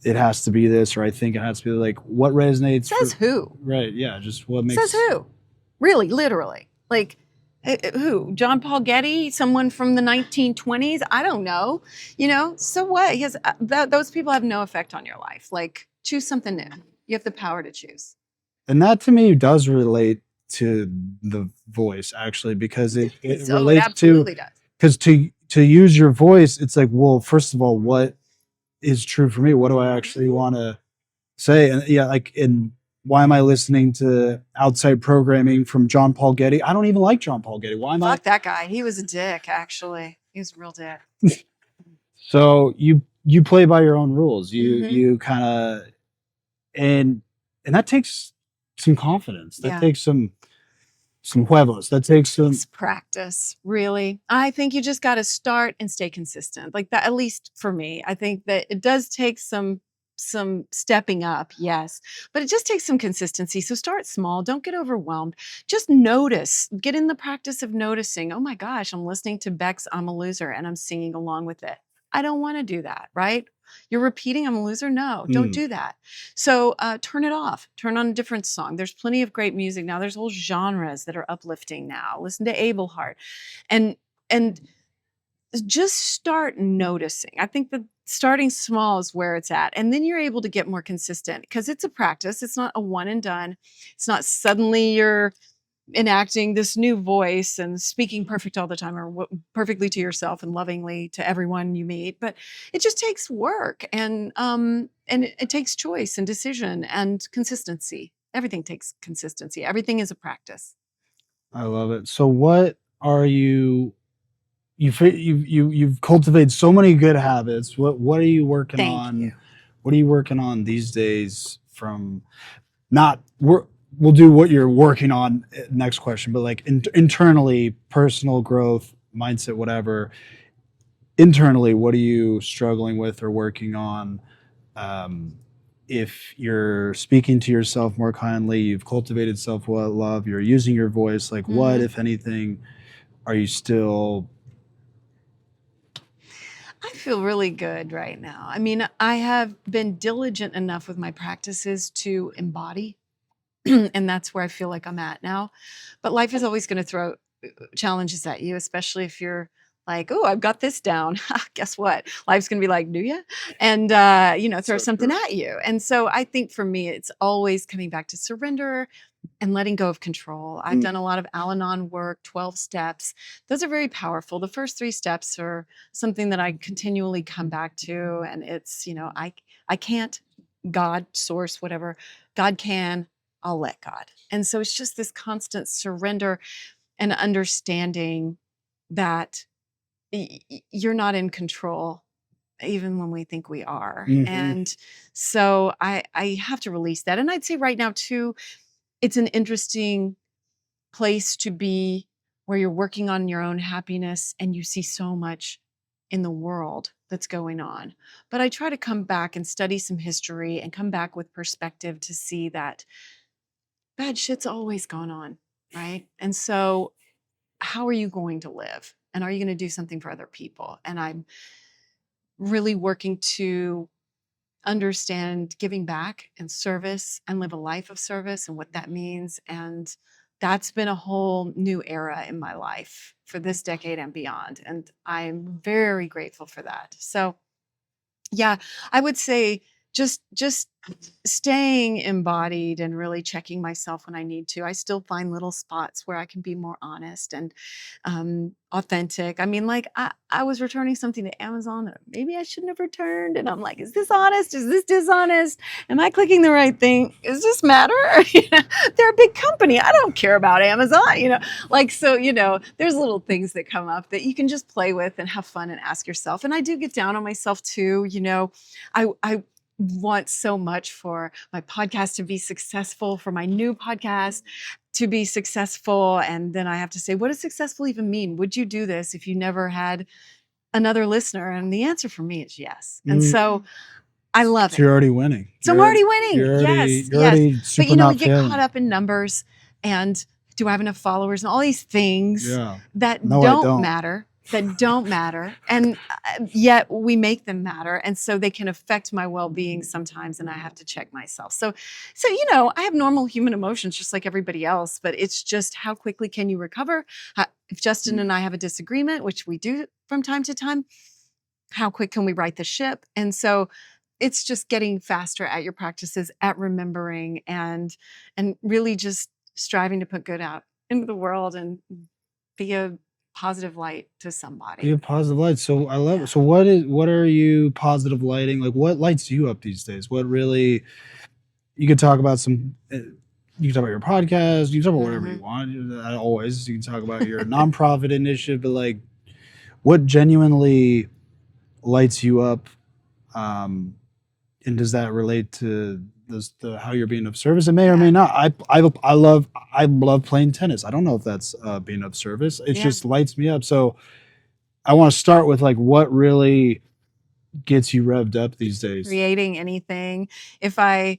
it has to be this, or I think it has to be, like, what resonates. Says who? Right. Yeah. Just what makes. Says who? Really, literally. Like, who? John Paul Getty? Someone from the 1920s? I don't know. So what? He has, those people have no effect on your life. Like, choose something new. You have the power to choose. And that, to me, does relate to the voice, actually, because it relates absolutely to. Does. Because to use your voice, it's like, well, first of all, what is true for me? What do I actually want to say? And and why am I listening to outside programming from John Paul Getty? I don't even like John Paul Getty. Why am I? Fuck that guy. He was a dick, actually. He was a real dick. So you play by your own rules. You kind of, and that takes some confidence. That takes some huevos. That takes some practice, really. I think you just got to start and stay consistent. Like that, at least for me. I think that it does take some stepping up, yes, but it just takes some consistency. So start small. Don't get overwhelmed. Just notice. Get in the practice of noticing. Oh my gosh, I'm listening to Beck's "I'm a Loser" and I'm singing along with it. I don't want to do that, right? You're repeating "I'm a loser"? No, don't do that. So turn it off. Turn on a different song. There's plenty of great music now. There's whole genres that are uplifting now. Listen to Abel Hart. And just start noticing. I think that starting small is where it's at. And then you're able to get more consistent because it's a practice. It's not a one and done. It's not suddenly you're enacting this new voice and speaking perfect all the time, or perfectly to yourself and lovingly to everyone you meet. But it just takes work, and it takes choice and decision and consistency. Everything takes consistency. Everything is a practice. I love it. So what are you you've cultivated so many good habits. What are you working Thank on? you. What are you working on these days? From not we'll do what you're working on next question, but like internally, personal growth, mindset, whatever. Internally, what are you struggling with or working on? Um, if you're speaking to yourself more kindly, you've cultivated self love, you're using your voice. Like, what, Mhm. if anything, are you still? I feel really good right now. I mean, I have been diligent enough with my practices to embody, and that's where I feel like I'm at now. But life is always going to throw challenges at you, especially if you're like, oh, I've got this down. Guess what? Life's going to be like, do you? And, throw So something true. at you. And so I think for me, it's always coming back to surrender and letting go of control. I've done a lot of Al Anon work, 12 steps. Those are very powerful. The first 3 steps are something that I continually come back to. And it's, I can't, God, source, whatever. God can, I'll let God. And so it's just this constant surrender and understanding that you're not in control even when we think we are. Mm-hmm. And so I have to release that. And I'd say right now too, it's an interesting place to be where you're working on your own happiness and you see so much in the world that's going on. But I try to come back and study some history and come back with perspective to see that bad shit's always gone on, right? And so how are you going to live? And are you going to do something for other people? And I'm really working to understand giving back and service and live a life of service and what that means. And that's been a whole new era in my life for this decade and beyond. And I'm very grateful for that. So, yeah, I would say just staying embodied and really checking myself when I need to. I still find little spots where I can be more honest and authentic. I mean, like I was returning something to Amazon that maybe I shouldn't have returned. And I'm like, is this honest? Is this dishonest? Am I clicking the right thing? Does this matter? They're a big company. I don't care about Amazon, like, so, there's little things that come up that you can just play with and have fun and ask yourself. And I do get down on myself too. I want so much for my podcast to be successful, for my new podcast to be successful. And then I have to say, what does successful even mean? Would you do this if you never had another listener? And the answer for me is yes. And so I love So it. you're already winning. So I'm already winning. Yes, You're yes. already But super we not get caught failing. up in numbers and do I have enough followers and all these things Yeah. that No, I don't don't. matter, and yet we make them matter, and so they can affect my well-being sometimes, and I have to check myself. So I have normal human emotions just like everybody else, but it's just how quickly can you recover? If Justin and I have a disagreement, which we do from time to time, how quick can we right the ship? And so it's just getting faster at your practices, at remembering and really just striving to put good out into the world and be a positive light to Be somebody. a positive light. So I love Yeah. it. So what are you positive lighting? Like what lights you up these days? What really you could talk about some you can talk about your podcast, you can talk about whatever you Mhm. want. Always you can talk about your nonprofit initiative, but like what genuinely lights you up? And does that relate to how you're being of service? It may or may Yeah. not. I love playing tennis. I don't know if that's being of service. It Yeah. just lights me up. So I want to start with like what really gets you revved up these days. Creating anything. If I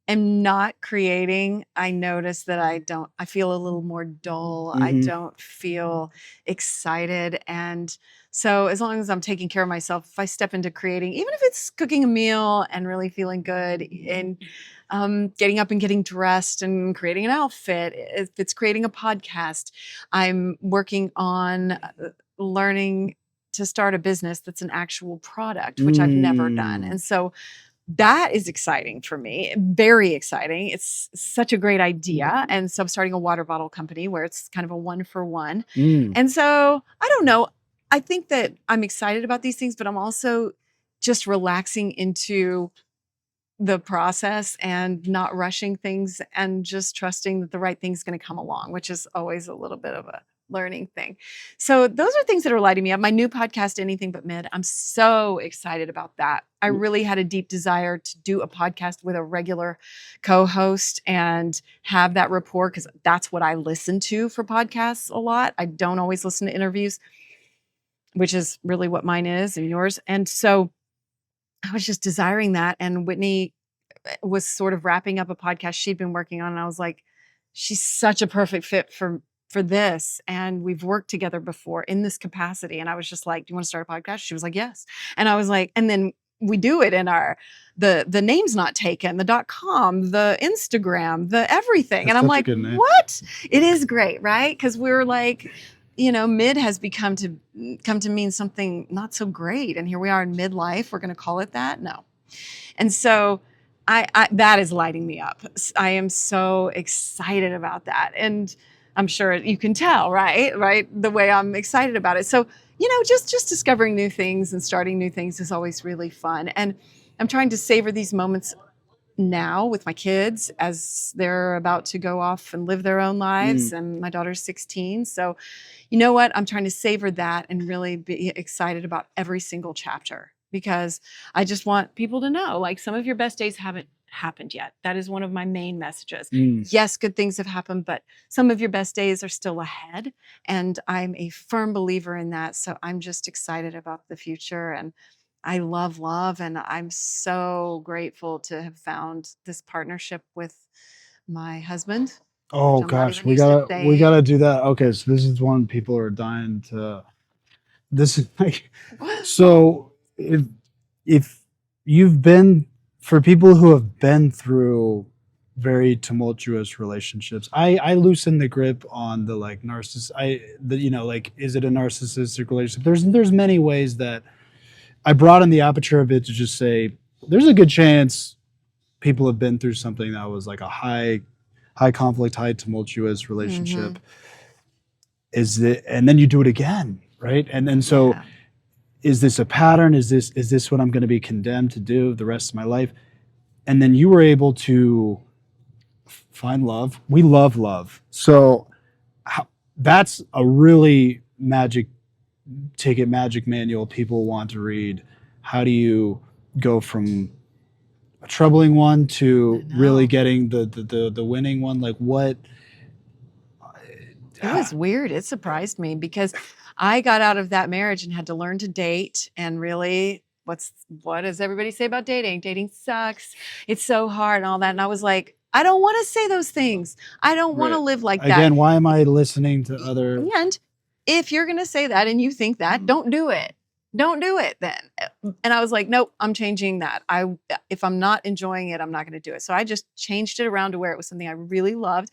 am not creating, I notice that I feel a little more dull. I Mm-hmm. don't feel excited. And so as long as I'm taking care of myself, if I step into creating, even if it's cooking a meal and really feeling good and getting up and getting dressed and creating an outfit, if it's creating a podcast, I'm working on learning to start a business that's an actual product, which I've never done. And so that is exciting for me, very exciting. It's such a great idea. And so I'm starting a water bottle company where it's kind of a 1-for-1. Mm. And so I don't know. I think that I'm excited about these things, but I'm also just relaxing into the process and not rushing things and just trusting that the right thing's going to come along, which is always a little bit of a learning thing. So those are things that are lighting me up. My new podcast, Anything But Mid, I'm so excited about that. I really had a deep desire to do a podcast with a regular co-host and have that rapport, because that's what I listen to for podcasts a lot. I don't always listen to interviews, which is really what mine is and yours. And so I was just desiring that. And Whitney was sort of wrapping up a podcast she'd been working on. And I was like, she's such a perfect fit for this. And we've worked together before in this capacity. And I was just like, do you want to start a podcast? She was like, yes. And I was like, and then we do it in our, the name's not taken, the .com, the Instagram, the everything. That's and I'm such a like, good name. what? It is great, right? Because we're like, mid has come to mean something not so great. And here we are in midlife. We're going to call it that. No. And so I that is lighting me up. I am so excited about that. And I'm sure you can tell, right? The way I'm excited about it. So, just discovering new things and starting new things is always really fun. And I'm trying to savor these moments now with my kids as they're about to go off and live their own lives. And my daughter's 16. So, you know what? I'm trying to savor that and really be excited about every single chapter, because I just want people to know, like, some of your best days haven't happened yet. That is one of my main messages. Yes, good things have happened, but some of your best days are still ahead. And I'm a firm believer in that. So I'm just excited about the future. And I love love. And I'm so grateful to have found this partnership with my husband. Oh which I'm not gosh, even we used to we gotta saying. do that. Okay, so this is one people are dying to. This is like, so if you've been, for people who have been through very tumultuous relationships, I loosen the grip on the like narcissist. Like, is it a narcissistic relationship? There's many ways that I broaden the aperture of it to just say there's a good chance people have been through something that was like a high conflict, high tumultuous relationship. Is it, and then you do it again, right? And then so, Yeah. is this a pattern? Is this what I'm going to be condemned to do the rest of my life? And then you were able to find love. We love love. So that's a really magic manual people want to read. How do you go from a troubling one to really getting the winning one? Like, what? It was weird. It surprised me because I got out of that marriage and had to learn to date. And really, what does everybody say about dating? Dating sucks. It's so hard and all that. And I was like, I don't want to say those things. I don't want to live like that. Again, why am I listening to other? And if you're going to say that and you think that, don't do it. Don't do it then. And I was like, nope, I'm changing that. If I'm not enjoying it, I'm not going to do it. So I just changed it around to where it was something I really loved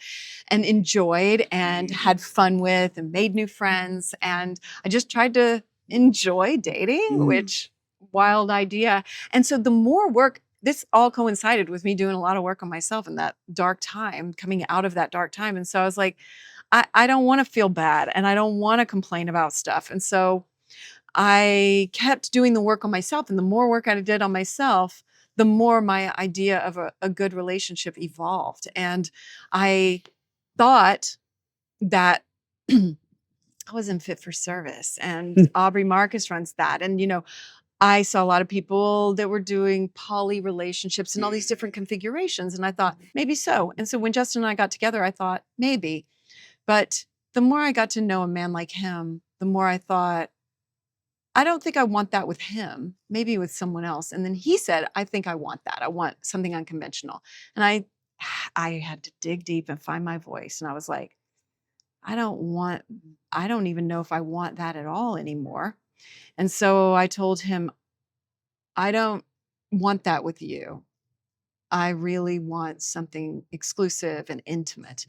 and enjoyed and had fun with and made new friends. And I just tried to enjoy dating, which wild idea. And so the more work, this all coincided with me doing a lot of work on myself in that dark time, coming out of that dark time. And so I was like, I don't want to feel bad and I don't want to complain about stuff. And so I kept doing the work on myself. And the more work I did on myself, the more my idea of a good relationship evolved. And I thought that I wasn't fit for service. And Aubrey Marcus runs that. And, I saw a lot of people that were doing poly relationships and all these different configurations. And I thought, maybe so. And so when Justin and I got together, I thought, maybe. But the more I got to know a man like him, the more I thought, I don't think I want that with him, maybe with someone else. And then he said, I think I want that. I want something unconventional. And I had to dig deep and find my voice. And I was like, I don't even know if I want that at all anymore. And so I told him, I don't want that with you. I really want something exclusive and intimate.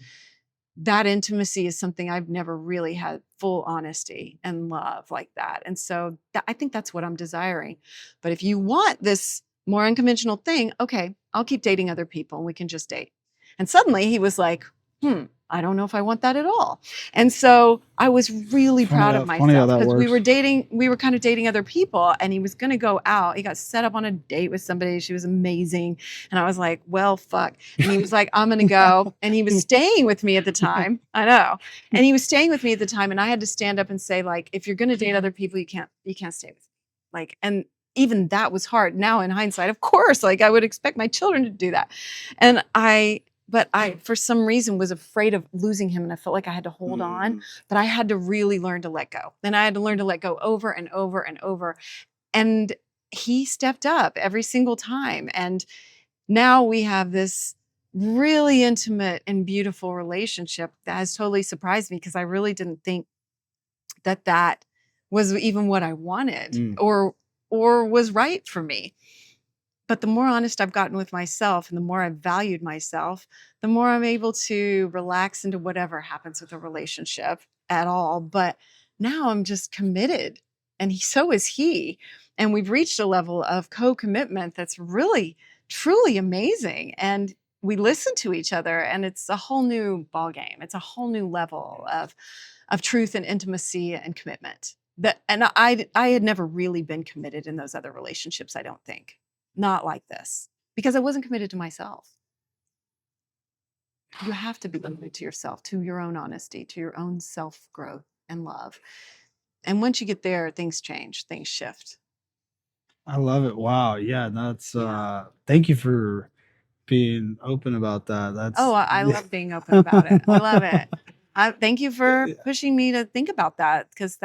That intimacy is something I've never really had full honesty and love like that. And so I think that's what I'm desiring. But if you want this more unconventional thing, okay, I'll keep dating other people and we can just date. And suddenly he was like, I don't know if I want that at all. And so I was really proud of Funny how myself that because we works. were kind of dating other people, and he was going to go out. He got set up on a date with somebody. She was amazing. And I was like, well, fuck. And he was like, I'm going to go. And he was staying with me at the time. I know. And he was staying with me at the time. And I had to stand up and say, like, if you're going to date other people, you can't stay with me. Like, and even that was hard. Now in hindsight, of course, like I would expect my children to do that. And but I, for some reason, was afraid of losing him, and I felt like I had to hold on. But I had to really learn to let go. And I had to learn to let go over and over and over. And he stepped up every single time. And now we have this really intimate and beautiful relationship that has totally surprised me, because I really didn't think that was even what I wanted or was right for me. But the more honest I've gotten with myself and the more I've valued myself, the more I'm able to relax into whatever happens with a relationship at all. But now I'm just committed, and so is he. And we've reached a level of co-commitment that's really, truly amazing. And we listen to each other, and it's a whole new ballgame. It's a whole new level of truth and intimacy and commitment. I had never really been committed in those other relationships, I don't think. Not like this, because I wasn't committed to myself. You have to be committed to yourself, to your own honesty, to your own self-growth and love. And once you get there, things change, things shift. I love it. Wow. Yeah, that's thank you for being open about that. That's I love being open about it. I love it. Thank you for pushing me to think about that, because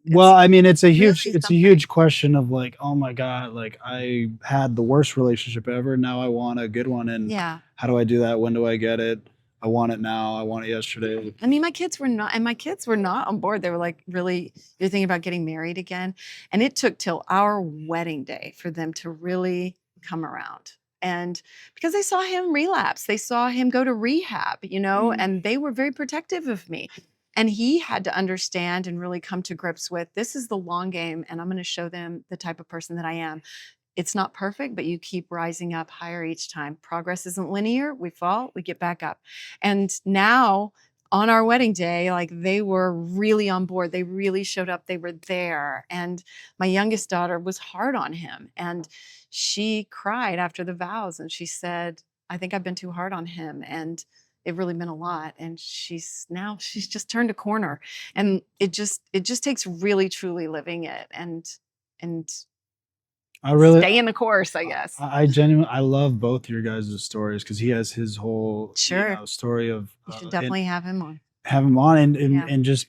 well, I mean, it's a huge really it's a huge question of like, oh my God, like I had the worst relationship ever. Now I want a good one. And how do I do that? When do I get it? I want it now. I want it yesterday. I mean, my kids were not on board. They were like, really, you're thinking about getting married again? And it took till our wedding day for them to really come around. And because they saw him relapse, they saw him go to rehab, and they were very protective of me. And he had to understand and really come to grips with, this is the long game, and I'm going to show them the type of person that I am. It's not perfect, but you keep rising up higher each time. Progress isn't linear. We fall, we get back up. And now on our wedding day, like, they were really on board. They really showed up. They were there. And my youngest daughter was hard on him. And she cried after the vows, and she said, I think I've been too hard on him. And it really meant a lot. And she's just turned a corner. And it just takes really, truly living it and I really stay in the course, I guess. I genuinely, I love both your guys' stories, because he has his whole story of You should definitely have him on. And just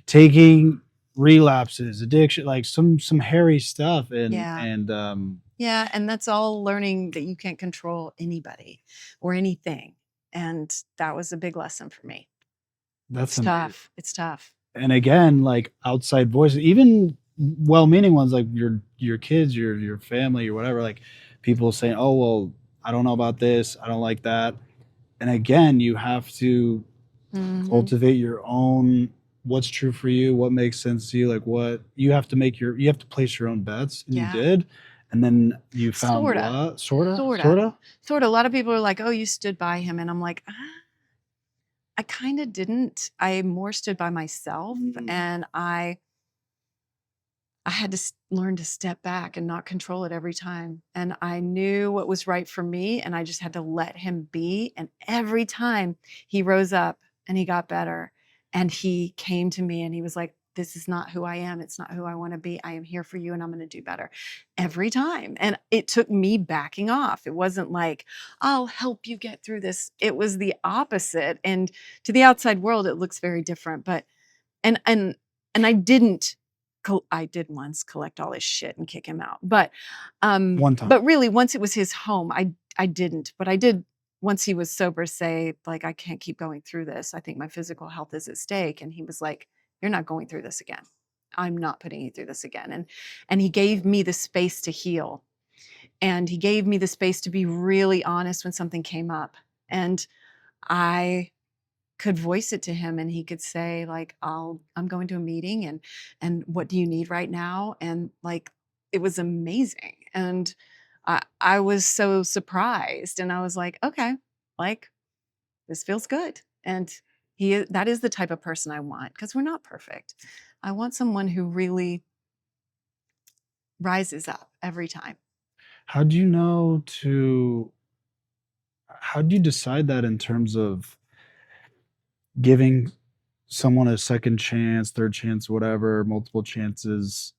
taking relapses, addiction, like some hairy stuff. And and that's all learning that you can't control anybody or anything. And that was a big lesson for me. It's tough. It's tough. And again, like outside voices, even well-meaning ones, like your kids, your family, or whatever, like people saying, oh, well, I don't know about this, I don't like that. And again, you have to cultivate your own, what's true for you, what makes sense to you, like what you have to place your own bets. And you did. And then you found sort of. A lot of people are like, oh, you stood by him. And I'm like, I kind of didn't. I more stood by myself. And I had to learn to step back and not control it every time. And I knew what was right for me, and I just had to let him be. And every time he rose up and he got better, and he came to me and he was like, this is not who I am. It's not who I want to be. I am here for you, and I'm going to do better every time. And it took me backing off. It wasn't like, I'll help you get through this. It was the opposite. And to the outside world, it looks very different. But, and I didn't. I did once collect all his shit and kick him out, but one time. But really, once it was his home, I didn't. But I did, once he was sober, say, like, I can't keep going through this. I think my physical health is at stake. And he was like, you're not going through this again. I'm not putting you through this again. And he gave me the space to heal, and he gave me the space to be really honest when something came up, and I could voice it to him, and he could say, like, I'm going to a meeting, and what do you need right now? And like, it was amazing. And I was so surprised, and I was like, okay, like, this feels good. And that is the type of person I want, because we're not perfect. I want someone who really rises up every time. How do you know to, how do you decide that in terms of giving someone a second chance, third chance, whatever, multiple chances?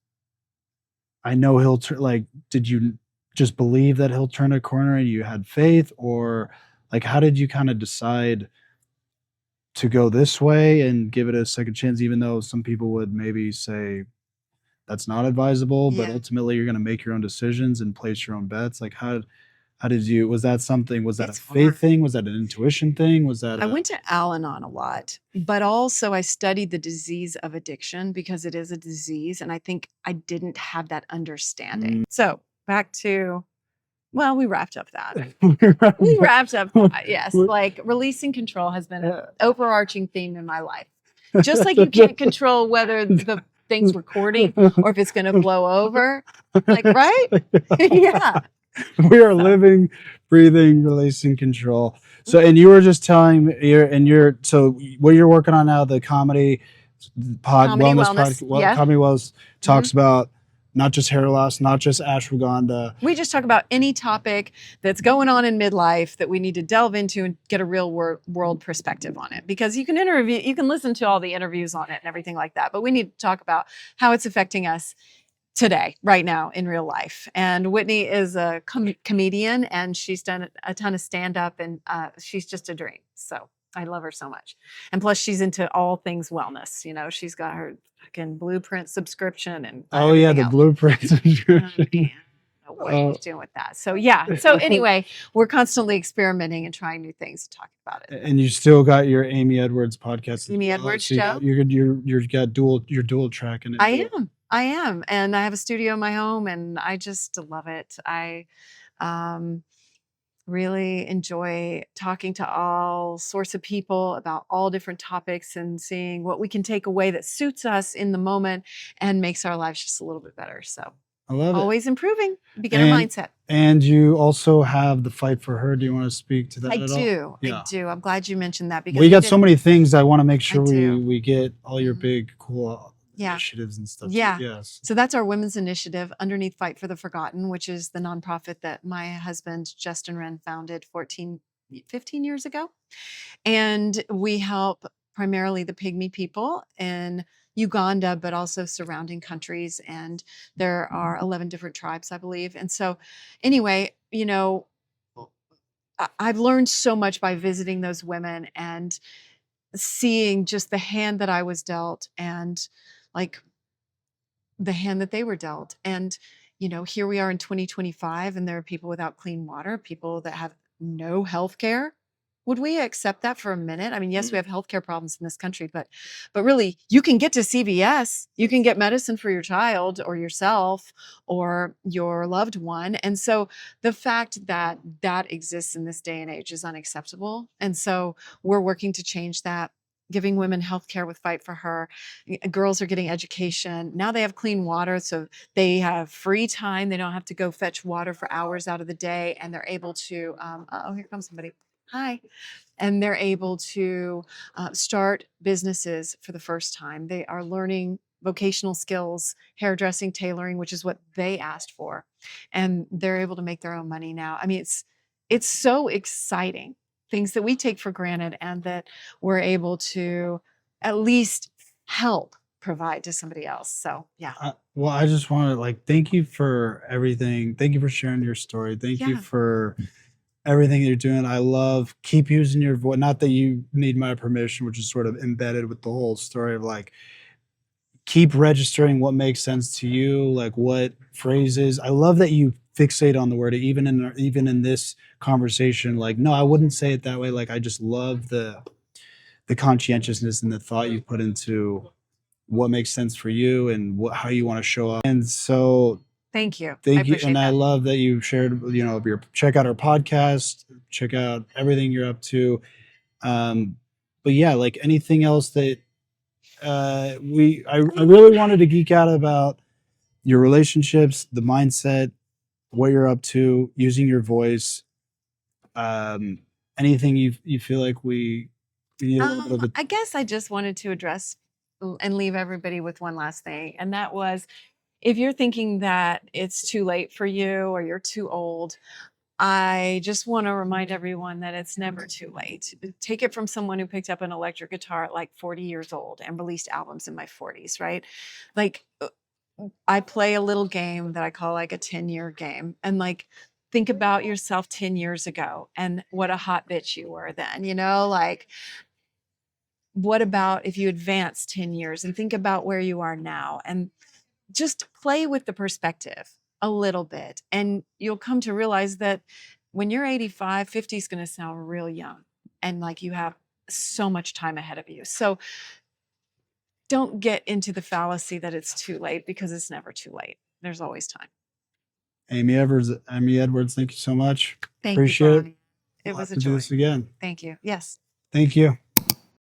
I know he'll like, did you just believe that he'll turn a corner and you had faith, or like, how did you kind of decide to go this way and give it a second chance, even though some people would maybe say that's not advisable, but Yeah. ultimately you're going to make your own decisions and place your own bets? Like, how did you, was that something, was that It's a faith hard. thing? Was that an intuition thing? Was that I a, went to Al-Anon a lot, but also I studied the disease of addiction, because it is a disease. And I think I didn't have that understanding. So back to, well, we wrapped up that. We wrapped up that. Yes. Like, releasing control has been an overarching theme in my life. Just like you can't control whether the thing's recording or if it's going to blow over. Like, right? Yeah. We are living, breathing, releasing control. So, and you were just telling me, so what you're working on now, the comedy Comedy wellness wellness, yeah. comedy wellness talks about not just hair loss, not just ashwagandha. We just talk about any topic that's going on in midlife that we need to delve into and get a real world perspective on it. Because you can listen to all the interviews on it and everything like that, but we need to talk about how it's affecting us today, right now, in real life. And Whitney is a comedian, and she's done a ton of stand-up, and she's just a dream. So I love her so much. And plus, she's into all things wellness. You know, she's got her fucking Blueprint subscription and Oh yeah, the Blueprint subscription. Man, I don't know what she's doing with that. So yeah. So anyway, we're constantly experimenting and trying new things to talk about it. And you still got your Amy Edwards podcast. Amy Edwards so show. You're got dual tracking it. I am. And I have a studio in my home, and I just love it. I really enjoy talking to all sorts of people about all different topics and seeing what we can take away that suits us in the moment and makes our lives just a little bit better. So I love it. Always improving, beginner mindset. And you also have the Fight for Her. Do you want to speak to that I at all? do. Yeah. I do. I'm glad you mentioned that, because we got so many things. I want to make sure we get all your Mhm. big, cool initiatives and stuff. Yeah. Yes. So that's our women's initiative underneath Fight for the Forgotten, which is the nonprofit that my husband, Justin Wren, founded 15 years ago. And we help primarily the Pygmy people in Uganda, but also surrounding countries. And there are 11 different tribes, I believe. And so anyway, you know, I've learned so much by visiting those women and seeing just the hand that I was dealt, and like the hand that they were dealt. And, you know, here we are in 2025, and there are people without clean water, people that have no health care. Would we accept that for a minute? I mean, yes, we have healthcare problems in this country, but really, you can get to CVS, you can get medicine for your child or yourself or your loved one. And so the fact that that exists in this day and age is unacceptable. And so we're working to change that, giving women health care with Fight for Her. Girls are getting education. Now they have clean water, so they have free time. They don't have to go fetch water for hours out of the day, and they're able to, oh, here comes somebody. Hi. And they're able to start businesses for the first time. They are learning vocational skills, hairdressing, tailoring, which is what they asked for. And they're able to make their own money now. I mean, it's so exciting, things that we take for granted and that we're able to at least help provide to somebody else. So yeah. Well, I just want to thank you for everything. Thank you for sharing your story. Thank you for everything you're doing. I love, keep using your voice. Not that you need my permission, which is sort of embedded with the whole story of keep registering what makes sense to you, like what phrases. I love that you fixate on the word, even in this conversation. No, I wouldn't say it that way. I just love the conscientiousness and the thought you put into what makes sense for you and how you want to show up. And so thank you. Thank you. And I love that you shared, check out our podcast, check out everything you're up to. But yeah, anything else that I really wanted to geek out about your relationships, the mindset, what you're up to, using your voice. anything you feel like we need a little bit of I guess I just wanted to address and leave everybody with one last thing. And that was, if you're thinking that it's too late for you or you're too old, I just want to remind everyone that it's never too late. Take it from someone who picked up an electric guitar at like 40 years old and released albums in my 40s, right? Like, I play a little game that I call like a 10-year game. And like, think about yourself 10 years ago and what a hot bitch you were then, like, what about if you advance 10 years and think about where you are now and just play with the perspective a little bit. And you'll come to realize that when you're 85, 50 is going to sound real young and like you have so much time ahead of you. So don't get into the fallacy that it's too late, because it's never too late. There's always time. Amy Edwards, thank you so much. Thank Appreciate you, it. Brian. It We'll was have a to do joy. this again. Thank you. Yes. Thank you.